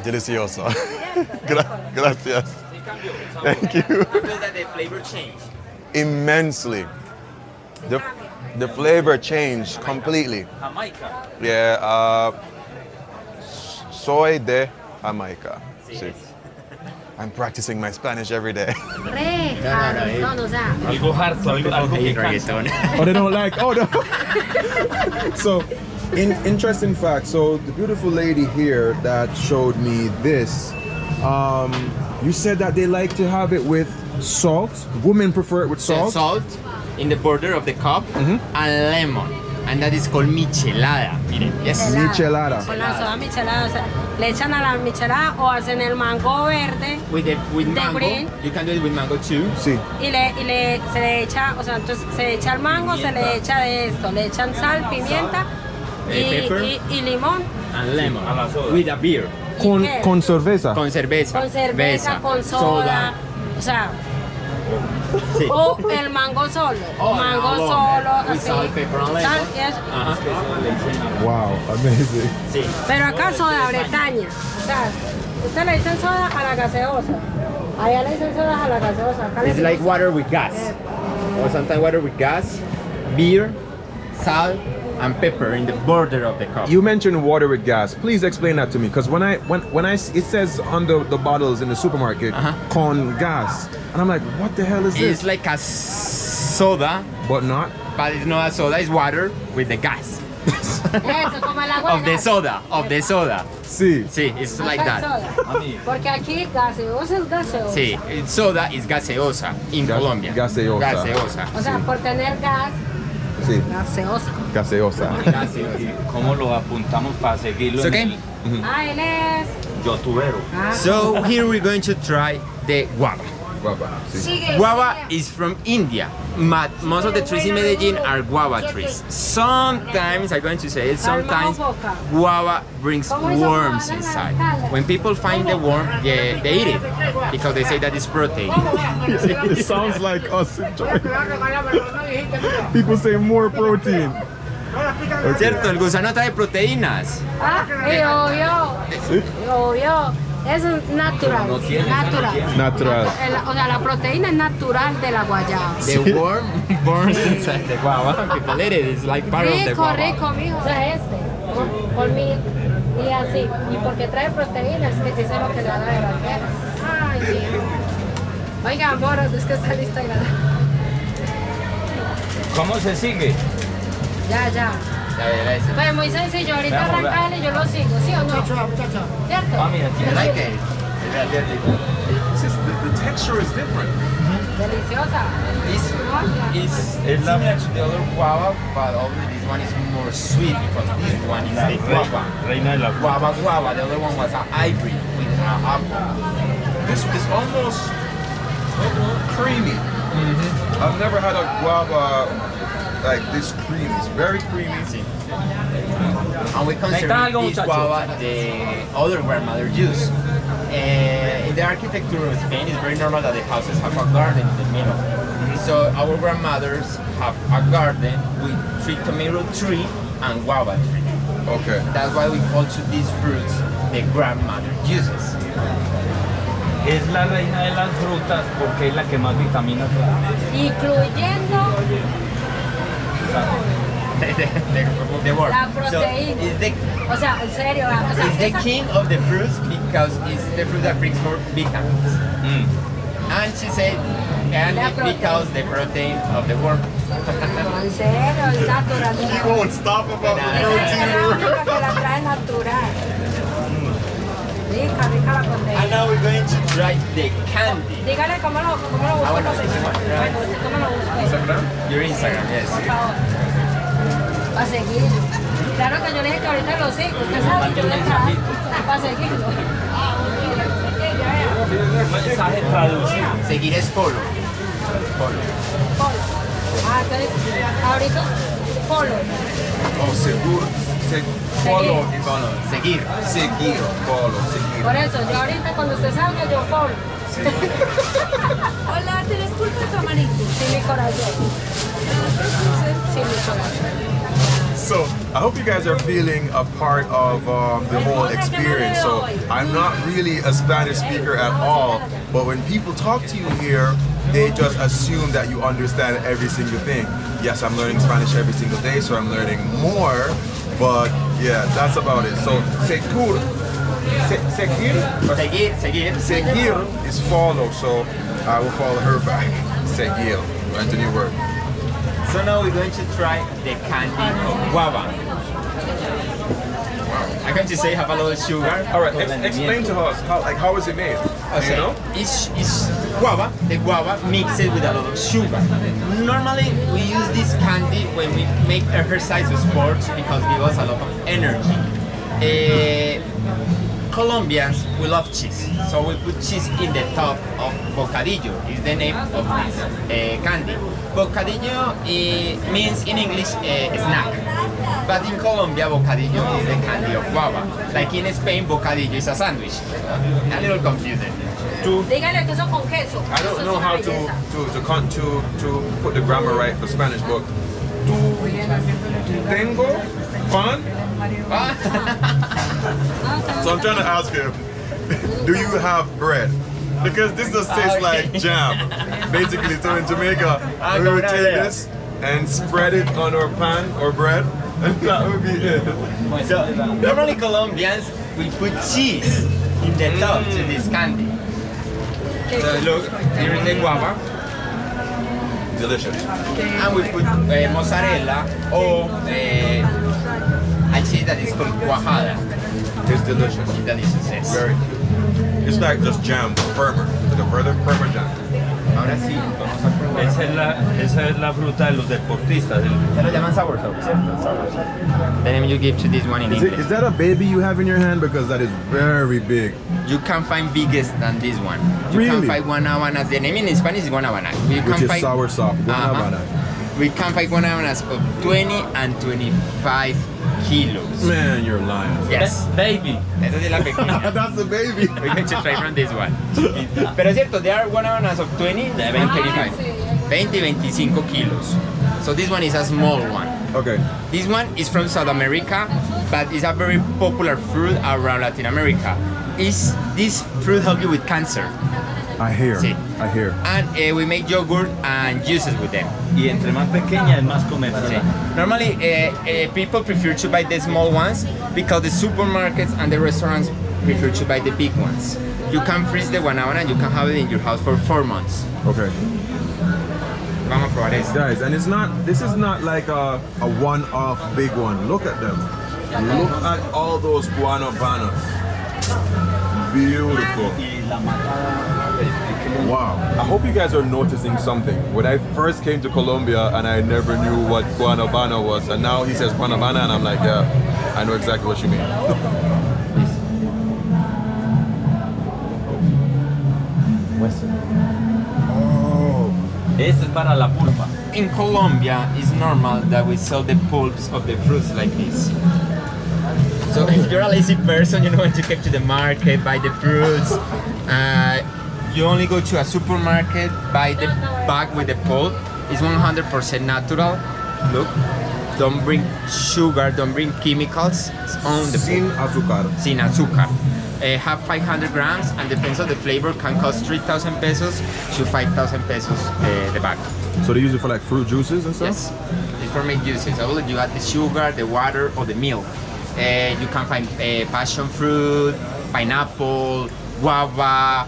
Delicioso. Rico. Gracias. Thank you. I feel that the flavor changed. Immensely. The flavor changed completely. Jamaica. Yeah, soy de Jamaica. Sí. I'm practicing my Spanish every day. No, o sea, Algo harto, algo que cansa. Oh, they don't like. Oh, no. So, interesting fact. So, the beautiful lady here that showed me this, you said that they like to have it with salt. Women prefer it with So salt. salt in the border of the cup and lemon, and that is called michelada. Miren, yes. Michelada. con la soda michelada, o sea, le echan a la michelada o hacen el mango verde With mango, green. you can do it with mango too. Sí. y se le echa, o sea, entonces se le echa el mango, se le echa de esto, le echan sal, pimienta pepper. y limón. And lemon A la soda. with a beer. Con cerveza. Con cerveza. Con cerveza, con soda, o sea, Sí. o el mango solo, Oh, mango no, solo, with así, salt, pepper, and lemon. sal y eso. Ajá. Wow, amazing. Sí. Pero acá soda bretaña, o sea, usted le dicen soda a la gaseosa, allá le dicen soda a la gaseosa, acá le It's dicen like water with gas, or sometimes water with gas, beer, salt, and pepper in the border of the cup. You mentioned water with gas. Please explain that to me, because when it says on the bottles in the supermarket, con gas, and I'm like, what the hell is It's this? like a soda, But not. but it's not a soda. It's water with the gas eso, como el agua of the soda. Of the soda. Sí. Sí, it's like Acá es that. soda. Porque aquí gaseosa es gaseosa. Sí, soda is gaseosa in Colombia. Gaseosa. Gaseosa. O sea, por tener gas, Sí. gaseosa. Gaseosa. ¿Cómo lo apuntamos para seguirlo? It's okay? En Ah, él es. el youtubero. So here we're going to try the guava. Guava. Sí. Guava is from India, but most of the trees in Medellin are guava trees. Sometimes, I'm going to say it, sometimes guava brings worms inside. When people find the worm, they eat it because they say that it's protein. It sounds like us. People say more protein. Cierto, el gusano trae proteínas. Ah, y obvio. Es natural. Natural. Natural. O sea, la proteína es natural de la guayaba. The worm burns inside the guava. People eat it. It's like part of the Rico, guava. rico, mijo. O sea, por mí. Y así. Y porque trae proteínas, que eso es lo que le da de bacteria. Ay, Dios. Oiga, amor, es que está lista y nada. ¿Cómo se sigue? Ya. Pues muy sencillo, ahorita Veamos, arranca él y yo lo sigo, ¿sí o no? ¿Cierto? Ah, mira, tiene I like it. The texture is different. Deliciosa. It's similar to the other guava, but only this one is more sweet because this one is the guava. Reina de la Guava. The other one was an ivory with an apple. This is almost creamy. I've never had a guava like this creamy. It's very creamy. And we consider algo, this muchacho. guava the other grandmother juice. In the architecture of Spain, it's very normal that the houses have a garden in the middle. So our grandmothers have a garden with 3 tomato tree and guava tree. Okay. That's why we call to these fruits the grandmother juices. Es la reina de las frutas porque es la que más vitaminas da. Incluyendo The word. la So proteína. it's the O sea, en serio. O sea, It's the esa- king of the fruits because it's the fruit that brings more vitamins. And she said, and La it's protein. because the protein of the worm. No, en serio, es natural. You won't stop about Esa es la única que la trae natural. Rica la And proteína. now we're going to try the candy. Dígale cómo lo busco. bueno, para sí, seguir. sí, bueno. Bueno, usted cómo lo busca. Instagram? Your Instagram, yes. Por favor. Para seguir. Claro que yo le dije que ahorita lo sigo. Usted sabe que yo le traje para seguirlo. Mensaje traducido. Seguir es follow. Ah, entonces, ahorita follow. Oh, seguro. Follow is Follow. Seguir. seguir. Follow, seguir. Por eso, yo ahorita cuando usted salga, yo follow. Hola, ¿tienes pulpo de tamarind? Sin mi corazón. Sin mi corazón. So I hope you guys are feeling a part of the whole experience. So I'm not really a Spanish speaker at all, but when people talk to you here, they just assume that you understand every single thing. Yes, I'm learning Spanish every single day, so I'm learning more. But yeah, that's about it. So seguir, Seguir. seguir is follow. So I will follow her back. Seguir, learned a new word. So now we're going to try the candy of guava. I'm going to say have a little sugar. All right, explain to us how is it made? Do you know? It's guava, the guava mixed with a lot of sugar. Normally we use this candy when we make exercise or sports because it gives us a lot of energy. Colombians, we love cheese, so we put cheese in the top of bocadillo, is the name of this candy. Bocadillo means in English snack, but in Colombia, bocadillo is the candy of guava. Like in Spain, bocadillo is a sandwich. A little confusing. Dígale que eso con queso. I don't know how to put the grammar right for Spanish, but tu tengo pan. So I'm trying to ask him, do you have bread? Because this just tastes like jam, basically. So in Jamaica, we would take this and spread it on our pan or bread, and that would be it. So, normally Colombians, we put cheese in the top to this candy. So look, here is the guava, Delicious. and we put mozzarella or a cheese that is called cuajada. It's delicious. It's delicious, yes. Very. It's like just jam, but firmer. Like a firmer jam. Ahora sí, vamos a probar. Esa es la fruta de los deportistas. Se lo llaman soursop, ¿cierto? Soursop. The name you give to this one in English. Is that a baby you have in your hand? Because that is very big. You can find biggest than this one. You Really? can find guanabanas. The name in Spanish is guanabana. You Which can is find, soursop, guanabana. We can find guanabanas of 20 and 25 kilos. Man, you're lying. Yes. Baby. Esa es la pequeña. That's the baby. We're going to try from this one. Pero es cierto, there are guanabanas of 20 and 25. 20, 25 kilos. So this one is a small one. Okay. This one is from South America, but it's a very popular fruit around Latin America. is this fruit help you with cancer? I hear. Sí. I hear. And we make yogurt and juices with them. Y entre más pequeña es más comercial. Sí. Normally, people prefer to buy the small ones because the supermarkets and the restaurants prefer to buy the big ones. You can freeze the Guanabana and you can have it in your house for 4 months. Okay. Vamos a probar esto. Guys, and this is not like a one-off big one. Look at them. Look at all those guanabanas. Beautiful. Y la matada. Wow. I hope you guys are noticing something. When I first came to Colombia and I never knew what guanabana was, and now he says guanabana and I'm like, yeah, I know exactly what you mean. Oh. Este es para la pulpa. In Colombia, it's normal that we sell the pulps of the fruits like this. So if you're a lazy person, you know, when you come to the market, buy the fruits, you only go to a supermarket, buy the bag with the pulp. It's 100% natural. Look, don't bring sugar, don't bring chemicals. It's on the Sin azúcar. Sin azúcar. Have 500 grams, and depends on the flavor, can cost 3,000 pesos to 5,000 pesos the bag. So they use it for like fruit juices and stuff? Yes, it's for make juices. I will let you add the sugar, the water, or the milk. You can find passion fruit, pineapple, guava,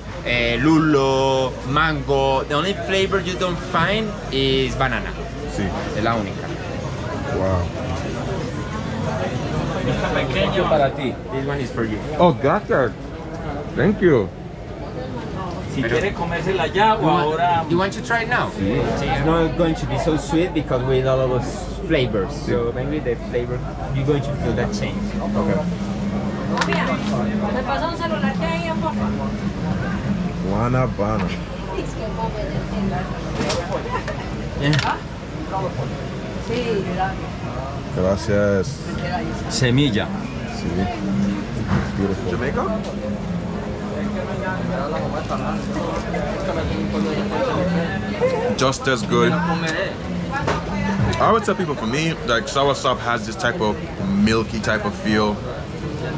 lulo, mango. The only flavor you don't find is banana. Sí. Es la única. Wow. Este pequeño para ti. This one is for you. Oh, got that. Thank you. Si quieres comérsela ya o ahora. You want to try it now? Sí. It's not going to be so sweet because we know all of flavors. So maybe the flavor, you're going to feel that change. Okay. ¿Me pasa un celular que hay, por favor? Guanabana. Sí. Gracias. Semilla. Sí. Beautiful. Jamaica? Just as good. I would tell people, for me, like soursop has this type of milky type of feel,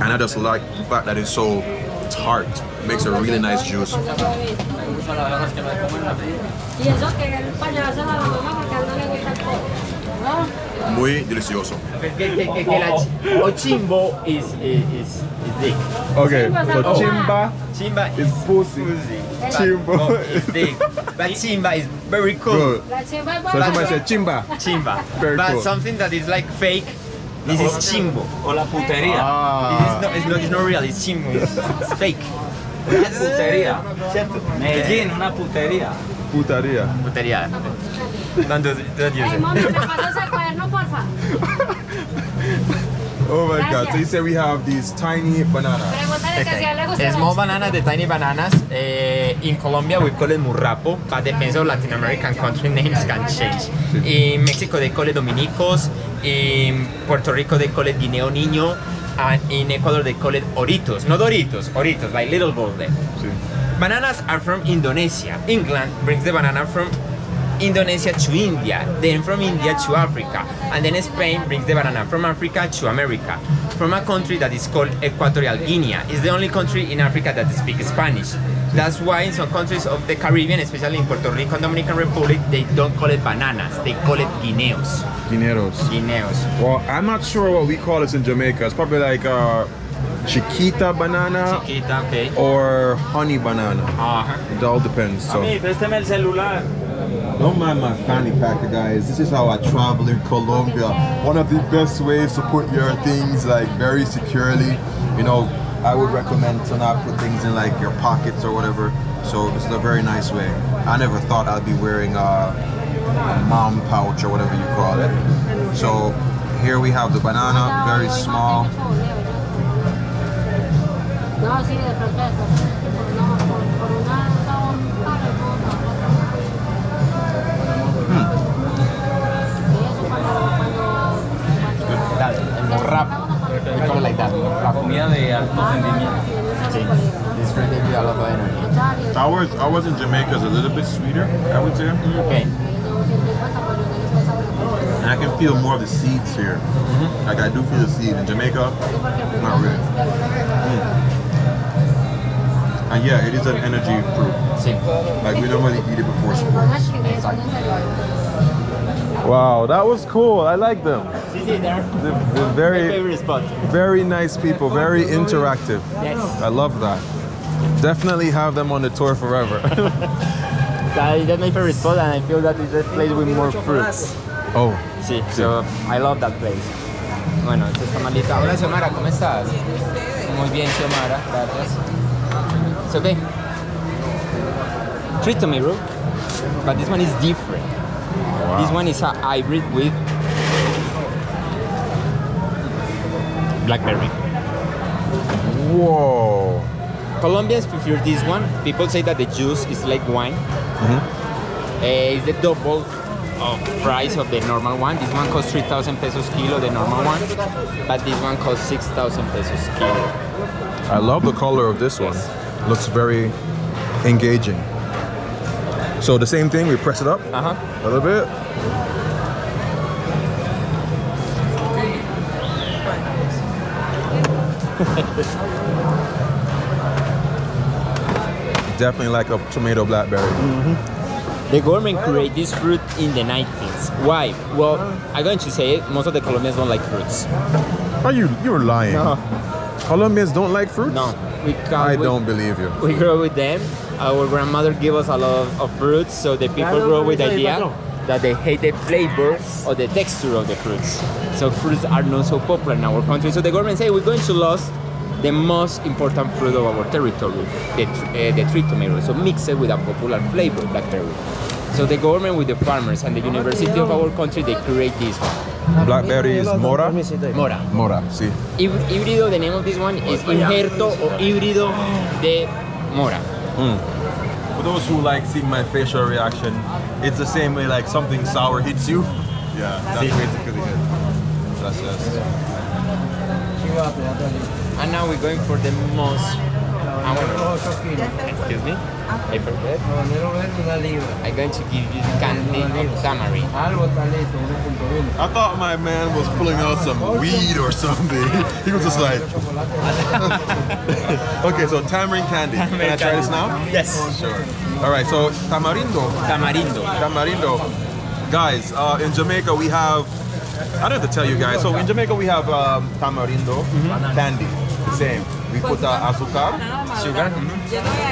and I just like the fact that it's so tart. It makes a really nice juice. Y eso que el payaso a la mamá porque a él no le gusta el pollo. ¿No? Muy delicioso. Ochimbo is dick. Okay, Chimba so is chimba Chimba is pussy. Chimbo is dick. But chimba is very cool. Good. La chimba es So buena. somebody said chimba. Chimba. Very But cool. something that is like fake, this is chimbo. O la putería. It's not real, it's chimbo. It's fake. Una putería. Medellín, una putería. Putaria. Putería. Don't use Ay, it. mami, ¿me pasas el cuaderno, porfa? Oh my god. Gracias. So you say we have these tiny bananas. Pregúntale que si a él le gusta Small la bananas, the tiny bananas. In Colombia we call it murrapo, but depends on Latin American country names can change. In Mexico they call it dominicos. In Puerto Rico they call it guineo niño. And in Ecuador they call it oritos. No doritos, oritos, like little balls there. Sí. Bananas are from Indonesia. England brings the banana from Indonesia to India, then from India to Africa, and then Spain brings the banana from Africa to America, from a country that is called Equatorial Guinea. It's the only country in Africa that speaks Spanish. That's why in some countries of the Caribbean, especially in Puerto Rico and Dominican Republic, they don't call it bananas, they call it guineos. Guineros. Guineos. Well, I'm not sure what we call this in Jamaica. It's probably like chiquita banana Chiquita, okay. or honey banana. Uh-huh. It all depends. So. Mami, préstame el celular. Don't mind my fanny packer, guys. This is how I travel in Colombia. One of the best ways to put your things like very securely. You know, I would recommend to not put things in like your pockets or whatever. So this is a very nice way. I never thought I'd be wearing a mom pouch or whatever you call it. So here we have the banana, very small. No, sí, de pronto eso. No, por una sabor para el mundo. Y eso cuando El murrapo. We call it like that. La comida de alto rendimiento. This friend gives you a lot of energy. Ours in Jamaica is a little bit sweeter, I would say. Okay. And I can feel more of the seeds here. Like I do feel the seed. In Jamaica, not really. And yeah, it is an energy fruit. Sí. Like we normally eat it before sports. Wow, that was cool. I like them. Sí, sí, they're They're my very, favorite spot. very nice people. Very interactive. Yes. I love that. Definitely have them on the tour forever. That's my favorite spot, and I feel that it's a place with more fruits. Oh, Sí, so I love that place. Bueno, esta es Tamalita. Hola, Xiomara, ¿cómo estás? Muy bien, Xiomara, gracias. It's okay. Treat tomato, but this one is different. This one is a hybrid with blackberry. whoa. Colombians prefer this one. People say that the juice is like wine. It's the double of price of the normal one. This one costs 3,000 pesos kilo, the normal one, but this one costs 6,000 pesos kilo. I love the color of this one. Looks very engaging. So the same thing, we press it up a little bit. Definitely like a tomato blackberry. The government created this fruit in the 90s. Why? Well, I'm going to say it, most of the Colombians don't like fruits. Are you're lying? No. Colombians don't like fruits? No. I don't believe you. We grow with them. Our grandmother gave us a lot of fruits, so the people grow with the idea that they hate the flavor or the texture of the fruits. So fruits are not so popular in our country. So the government say we're going to lose the most important fruit of our territory, the tree tomato. So mix it with a popular flavor, blackberry. So the government with the farmers and the university of our country, they create this one. Blackberry is mora? Mora. Mora, sí. Híbrido, the name of this one is injerto o híbrido de mora. For those who like see my facial reaction, it's the same way like something sour hits you. Yeah, that's basically it. Gracias. And now we're going for the most. Excuse me? I forget. I'm going to give you candy of tamarind. I thought my man was pulling out some weed or something. He was just like... Okay, so tamarind candy. Can I try this now? Yes. Sure. All right, so tamarindo. Tamarindo. Tamarindo. Guys, in Jamaica we have... I don't have to tell you guys. So in Jamaica we have tamarindo candy. Same. We put azúcar, Sugar.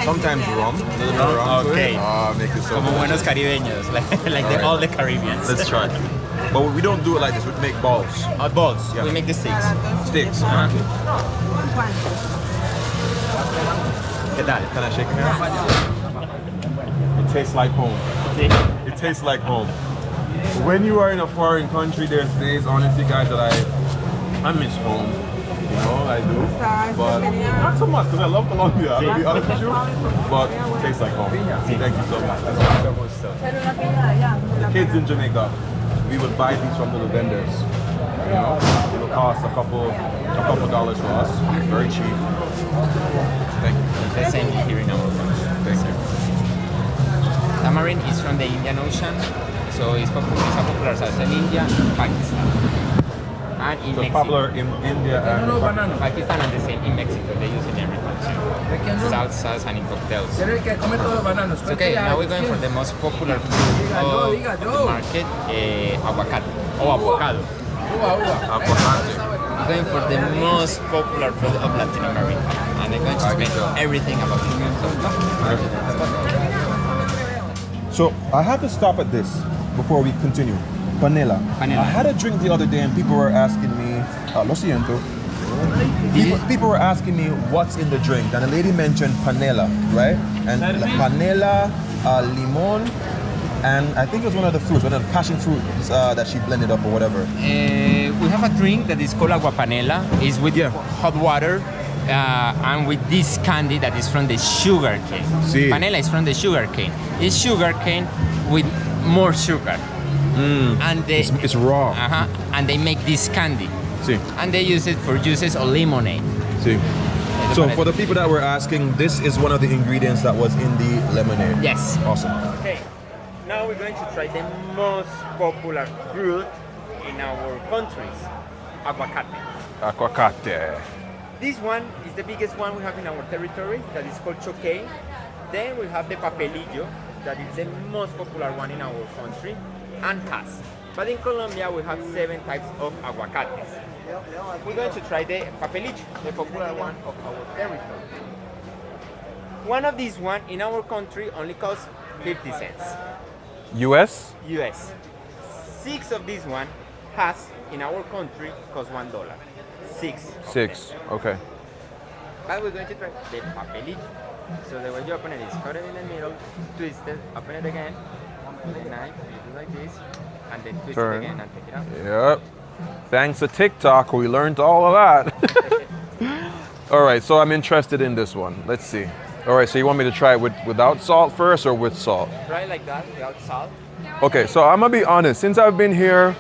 sometimes rum. A little bit of rum. Okay. Make it so Como good. buenos caribeños, like all the Caribbeans. Let's try. But we don't do it like this. We make balls. Balls. Yeah. We make the sticks. Sticks. ¿Qué tal? Can I shake your hand? It tastes like home. It tastes like home. When you are in a foreign country, there's days, honestly, guys, that I miss home. You know, I do. But not so much, because I love Colombia, I'll be honest with you. But it tastes like home. Thank you so much. The kids in Jamaica, we would buy these from little vendors. You know, it would cost a couple dollars for us. Very cheap. Thank you. The same here in our country. Thank you. Tamarind is from the Indian Ocean, so it's a popular sauce in India, Pakistan. And in So Mexico. popular in India and Pakistan and the same in Mexico. They use it in everything too. Salsas and in cocktails. It's okay, now we're going for the most popular food of the market, avocado. Or avocado. aguacate. We're going for the most popular food of Latin America. And I'm going to explain everything about it. So I have to stop at this before we continue. Panela. Panela. I had a drink the other day and people were asking me, lo siento. People were asking me what's in the drink, and the lady mentioned panela, right? And panela, limon, and I think it was one of the fruits, one of the passion fruits that she blended up or whatever. We have a drink that is called agua panela. It's with hot water and with this candy that is from the sugar cane. Sí. Panela is from the sugar cane. It's sugar cane with more sugar. And they, It's raw. and they make this candy. See, And they use it for juices or lemonade. see. So for the people that were asking, this is one of the ingredients that was in the lemonade. Yes. Awesome. Okay, now we're going to try the most popular fruit in our countries, aguacate. Aguacate. This one is the biggest one we have in our territory, that is called choquei. Then we have the papelillo, that is the most popular one in our country, and has. But in Colombia, we have 7 types of aguacates. We're going to try the papelillo, the popular one of our territory. One of these one in our country only costs 50 cents. US? US. 6 of these one has in our country cost $1. 6. 6. Okay. But we're going to try the papelillo. So the way you open it is cut it in the middle, twist it, open it again, with a knife, you do like this, and then twist Turn. it again and take it out. Yep. Thanks to TikTok, we learned all of that. All right, so I'm interested in this one. Let's see. All right, so you want me to try it without salt first or with salt? Try it like that, without salt. Okay, so I'm gonna be honest. Since I've been here,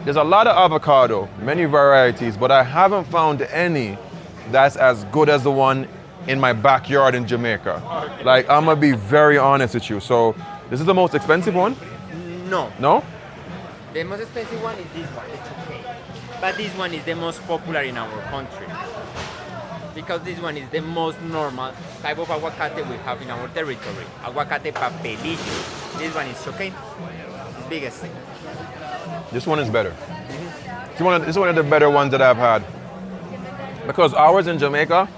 there's a lot of avocado, many varieties, but I haven't found any that's as good as the one in my backyard in Jamaica. Okay. Like, I'm gonna be very honest with you. So, this is the most expensive one? No. No? The most expensive one is this one, it's okay. But this one is the most popular in our country. Because this one is the most normal type of aguacate we have in our territory. Aguacate papelillo. This one is okay. It's biggest thing. This one is better. This is one of the better ones that I've had. Because ours in Jamaica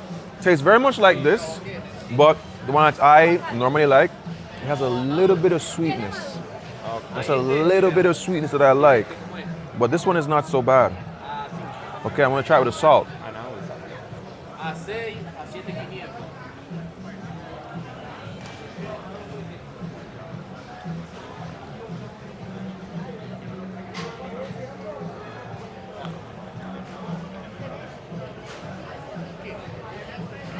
tastes very much like this, but the one that I normally like, it has a little bit of sweetness. That's a little bit of sweetness that I like. But this one is not so bad. Okay, I'm gonna try it with the salt.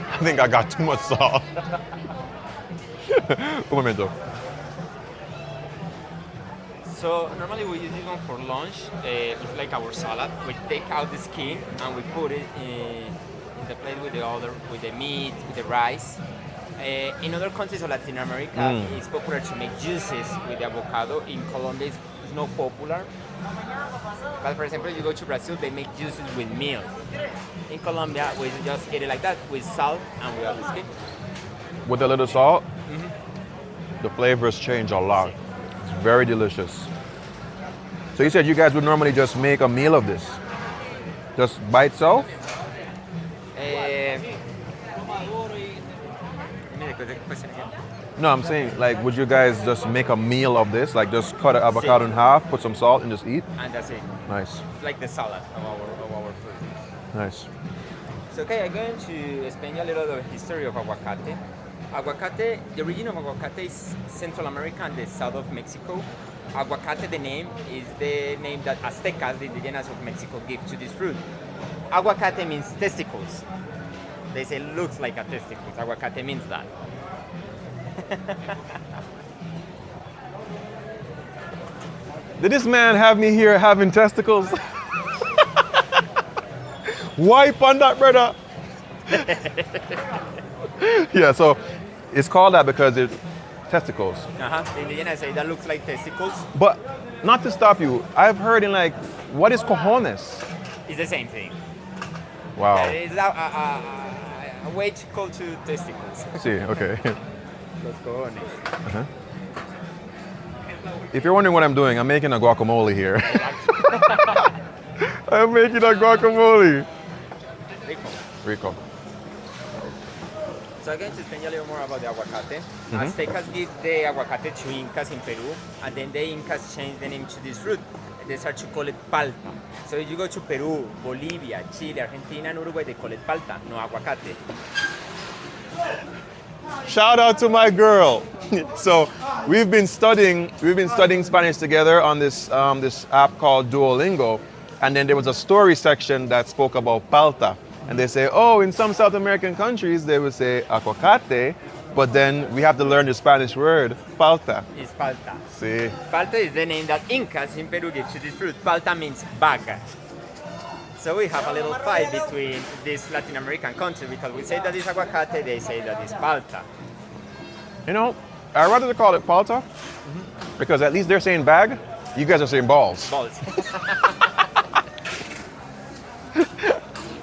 I think I got too much salt. Un momento. So normally we use this one for lunch. It's like our salad. We take out the skin and we put it in the plate with the meat, with the rice. In other countries of Latin America, it's popular to make juices with the avocado. In Colombia, it's not popular. But for example, if you go to Brazil, they make juices with milk. In Colombia, we just eat it like that, with salt and without the skin. With a little salt, the flavors change a lot. It's very delicious. So you said you guys would normally just make a meal of this? Just by itself? No, I'm saying, like, would you guys just make a meal of this? Like, just cut an avocado in half, put some salt, and just eat? And that's it. Nice. It's like the salad of our food. Nice. So, okay, I'm going to explain you a little of the history of aguacate. Aguacate, the origin of aguacate is Central America and the south of Mexico. Aguacate, the name, is the name that Aztecas, the indigenous of Mexico, give to this fruit. Aguacate means testicles. They say looks like a testicle. Aguacate means that. Did this man have me here having testicles? Wipe on that, brother. Yeah, so it's called that because it's testicles. The indigenous say that looks like testicles. But not to stop you, I've heard in like, what is cojones? It's the same thing. Wow. It's a way to call to testicles. See, okay. Los cojones. If you're wondering what I'm doing, I'm making a guacamole here. I'm making a guacamole. Rico. Rico. So I'm going to explain you a little more about the aguacate. Aztecas give the aguacate to Incas in Peru, and then the Incas changed the name to this fruit. They start to call it palta. So if you go to Peru, Bolivia, Chile, Argentina, and Uruguay, they call it palta, no aguacate. Shout out to my girl. So we've been studying Spanish together on this app called Duolingo, and then there was a story section that spoke about palta, and they say, oh, in some South American countries they would say aguacate, but then we have to learn the Spanish word palta. It's palta. See. Palta is the name that Incas in Peru give to this fruit. Palta means baga. So we have a little fight between these Latin American countries because we say that it's aguacate, they say that it's palta. You know, I'd rather call it palta because at least they're saying bag, you guys are saying balls. Balls.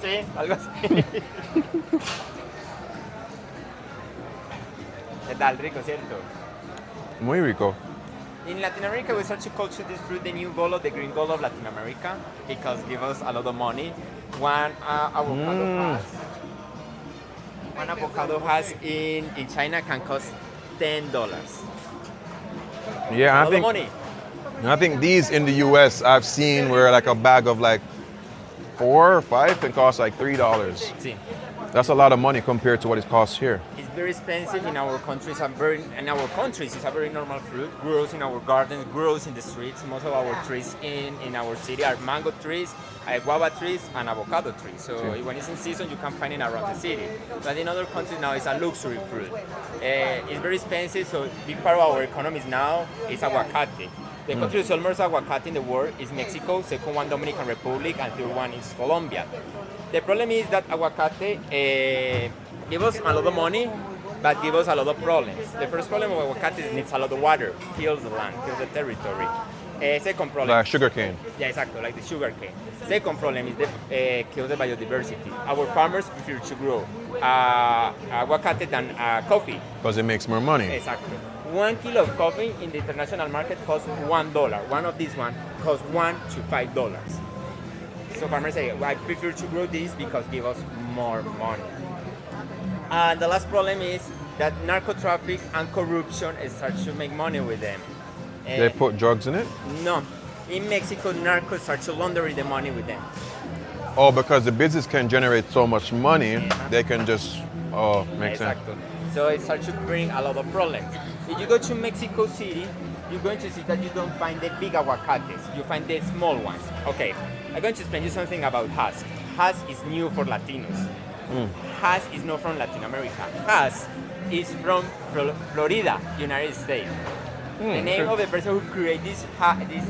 So Sí, algo así. ¿Qué tal? Rico, ¿cierto? Muy rico. In Latin America, we start to culture this fruit, the new bolo, the green bolo of Latin America, because it give us a lot of money. One avocado has in China can cost $10. Yeah, A lot of money. I think these in the US I've seen where like a bag of like 4 or 5 can cost like $3. Sí. That's a lot of money compared to what it costs here. It's very expensive in our countries. It's a very normal fruit. Grows in our gardens, grows in the streets. Most of our trees in our city are mango trees, guava trees, and avocado trees. So when it's in season, you can find it around the city. But in other countries now, it's a luxury fruit. It's very expensive. So big part of our economies now is aguacate. The country that sells most aguacate in the world is Mexico, second one Dominican Republic, and third one is Colombia. The problem is that aguacate gives us a lot of money, but gives us a lot of problems. The first problem of aguacate is it needs a lot of water, kills the land, kills the territory. Second problem. Like sugar cane. Yeah, exactly, like the sugar cane. Second problem is the kills the biodiversity. Our farmers prefer to grow aguacate than coffee. Because it makes more money. Exactly. 1 kilo of coffee in the international market costs $1. One of these one costs $1 to $5. So farmers say, well, I prefer to grow this because it give us more money. And the last problem is that narco traffic and corruption start to make money with them. They put drugs in it? No. In Mexico, narcos start to launder the money with them. Oh, because the business can generate so much money, they can just, makes sense. Exactly. So it starts to bring a lot of problems. If you go to Mexico City, you're going to see that you don't find the big aguacates. You find the small ones. Okay, I'm going to explain you something about Hass. Hass is new for Latinos. Hass is not from Latin America. Hass is from Florida, United States. The name of the person who created this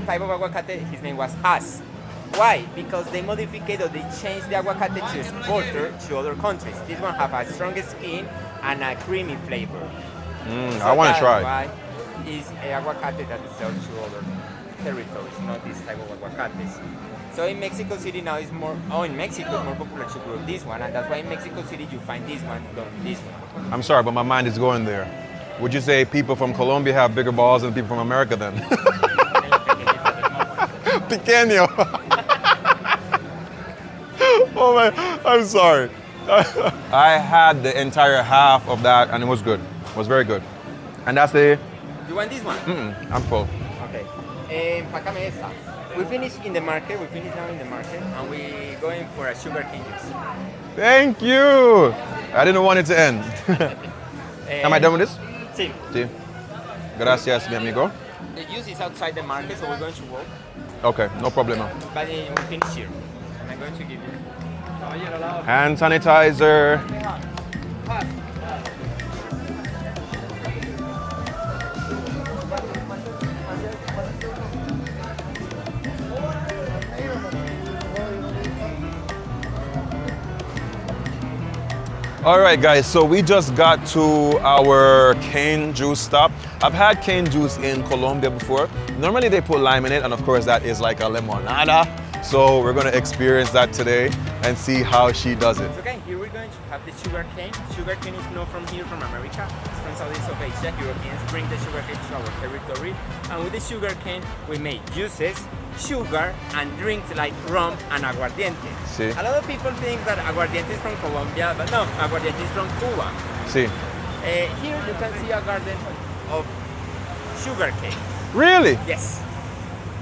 type of aguacate, his name was Hass. Why? Because they modified or they changed the aguacate to export to other countries. This one have a strong skin and a creamy flavor. So I want to try. Why is a aguacate that is sold to other territories, not this type of aguacates. So in Mexico City now is more. In Mexico it's more popular to grow this one, and that's why in Mexico City you find this one, not this one. I'm sorry, but my mind is going there. Would you say people from Colombia have bigger balls than people from America then? Pequeño. Oh man, I'm sorry. I had the entire half of that and it was good. It was very good. And that's the... You want this one? I'm full. Okay. Empácame esa. We finished now in the market, and we going for a sugar cane juice. Thank you. I didn't want it to end. Am I done with this? Sí. Sí. Gracias, mi amigo. The juice is outside the market, so we're going to walk. Okay, no problema. But we finish here. And I'm going to give you. Hand sanitizer. All right, guys, so we just got to our cane juice stop. I've had cane juice in Colombia before. Normally they put lime in it, and of course that is like a limonada. So we're gonna experience that today and see how she does it. Okay, here we're going to have the sugar cane. Sugar cane is not from here, from America. It's from Southeast of Asia. Europeans bring the sugar cane to our territory. And with the sugar cane, we make juices, sugar, and drinks like rum and aguardiente. Sí. A lot of people think that aguardiente is from Colombia, but no, aguardiente is from Cuba. See. Here you can see a garden of sugar cane. Really? Yes.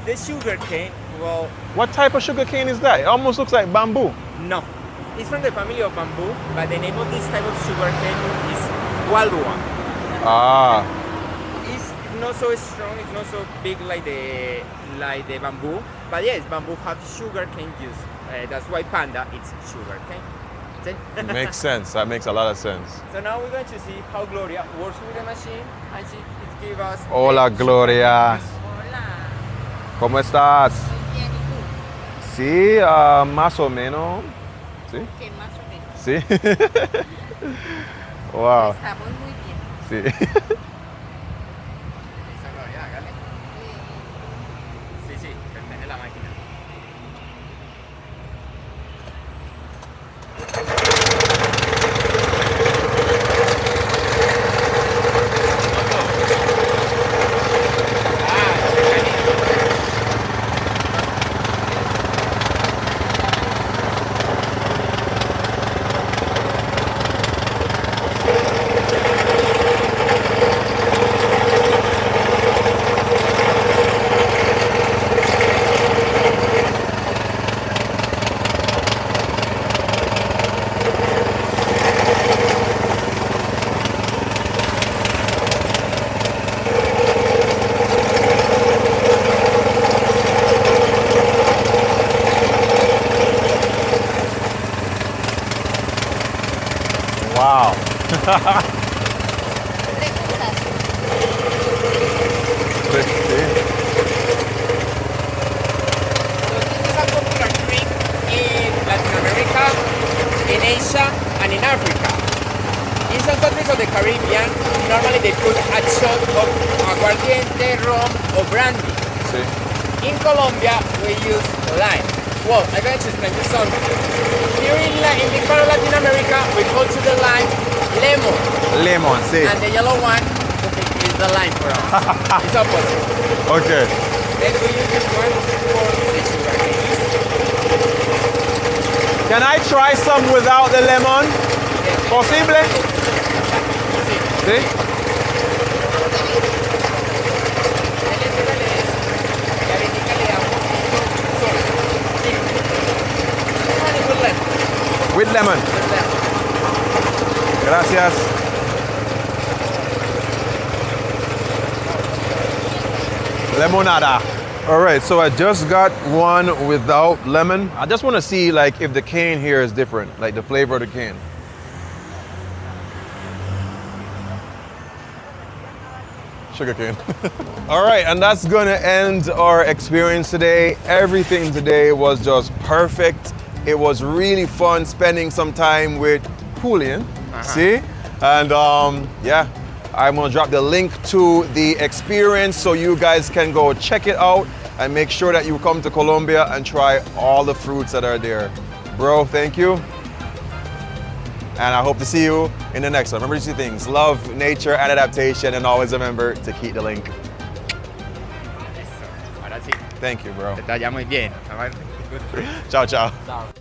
The sugar cane, well, What type of sugar cane is that? It almost looks like bamboo. no. It's from the family of bamboo, but the name of this type of sugar cane is Guava. Ah, It's not so strong, it's not so big like the bamboo, but yes, bamboo have sugar cane juice. That's why panda it's sugar cane. See? makes sense. That makes a lot of sense. So now we're going to see how Gloria works with the machine, and she gives us. Hola, the Gloria. ¿Cómo estás? Bien, ¿y tú? Sí, más o menos. Sí. Que más o menos. Sí. Wow. Estamos muy bien. Sí. Esa Gloria, hágale. Sí, prende la máquina. normally they put a shot of aguardiente, rum, or brandy. See? In Colombia, we use lime. Well, I'm going to explain you something. Here in the part of Latin America, we call to the lime lemon. Lemon, see? And the yellow one is the lime for us. It's opposite. Okay. Then we use this one for the sugar canes. Can I try some without the lemon? Posible? See? With lemon. Gracias. Lemonada. All right, so I just got one without lemon. I just want to see like if the cane here is different, like the flavor of the cane. Sugar cane. All right, and that's gonna end our experience today. Everything today was just perfect. It was really fun spending some time with Julian, see? And yeah, I'm gonna drop the link to the experience so you guys can go check it out and make sure that you come to Colombia and try all the fruits that are there. Bro, thank you. And I hope to see you in the next one. Remember these two things: love, nature, and adaptation, and always remember to keep the link. Ahora sí. Thank you, bro. Te talla muy bien. Ciao, ciao. Chao.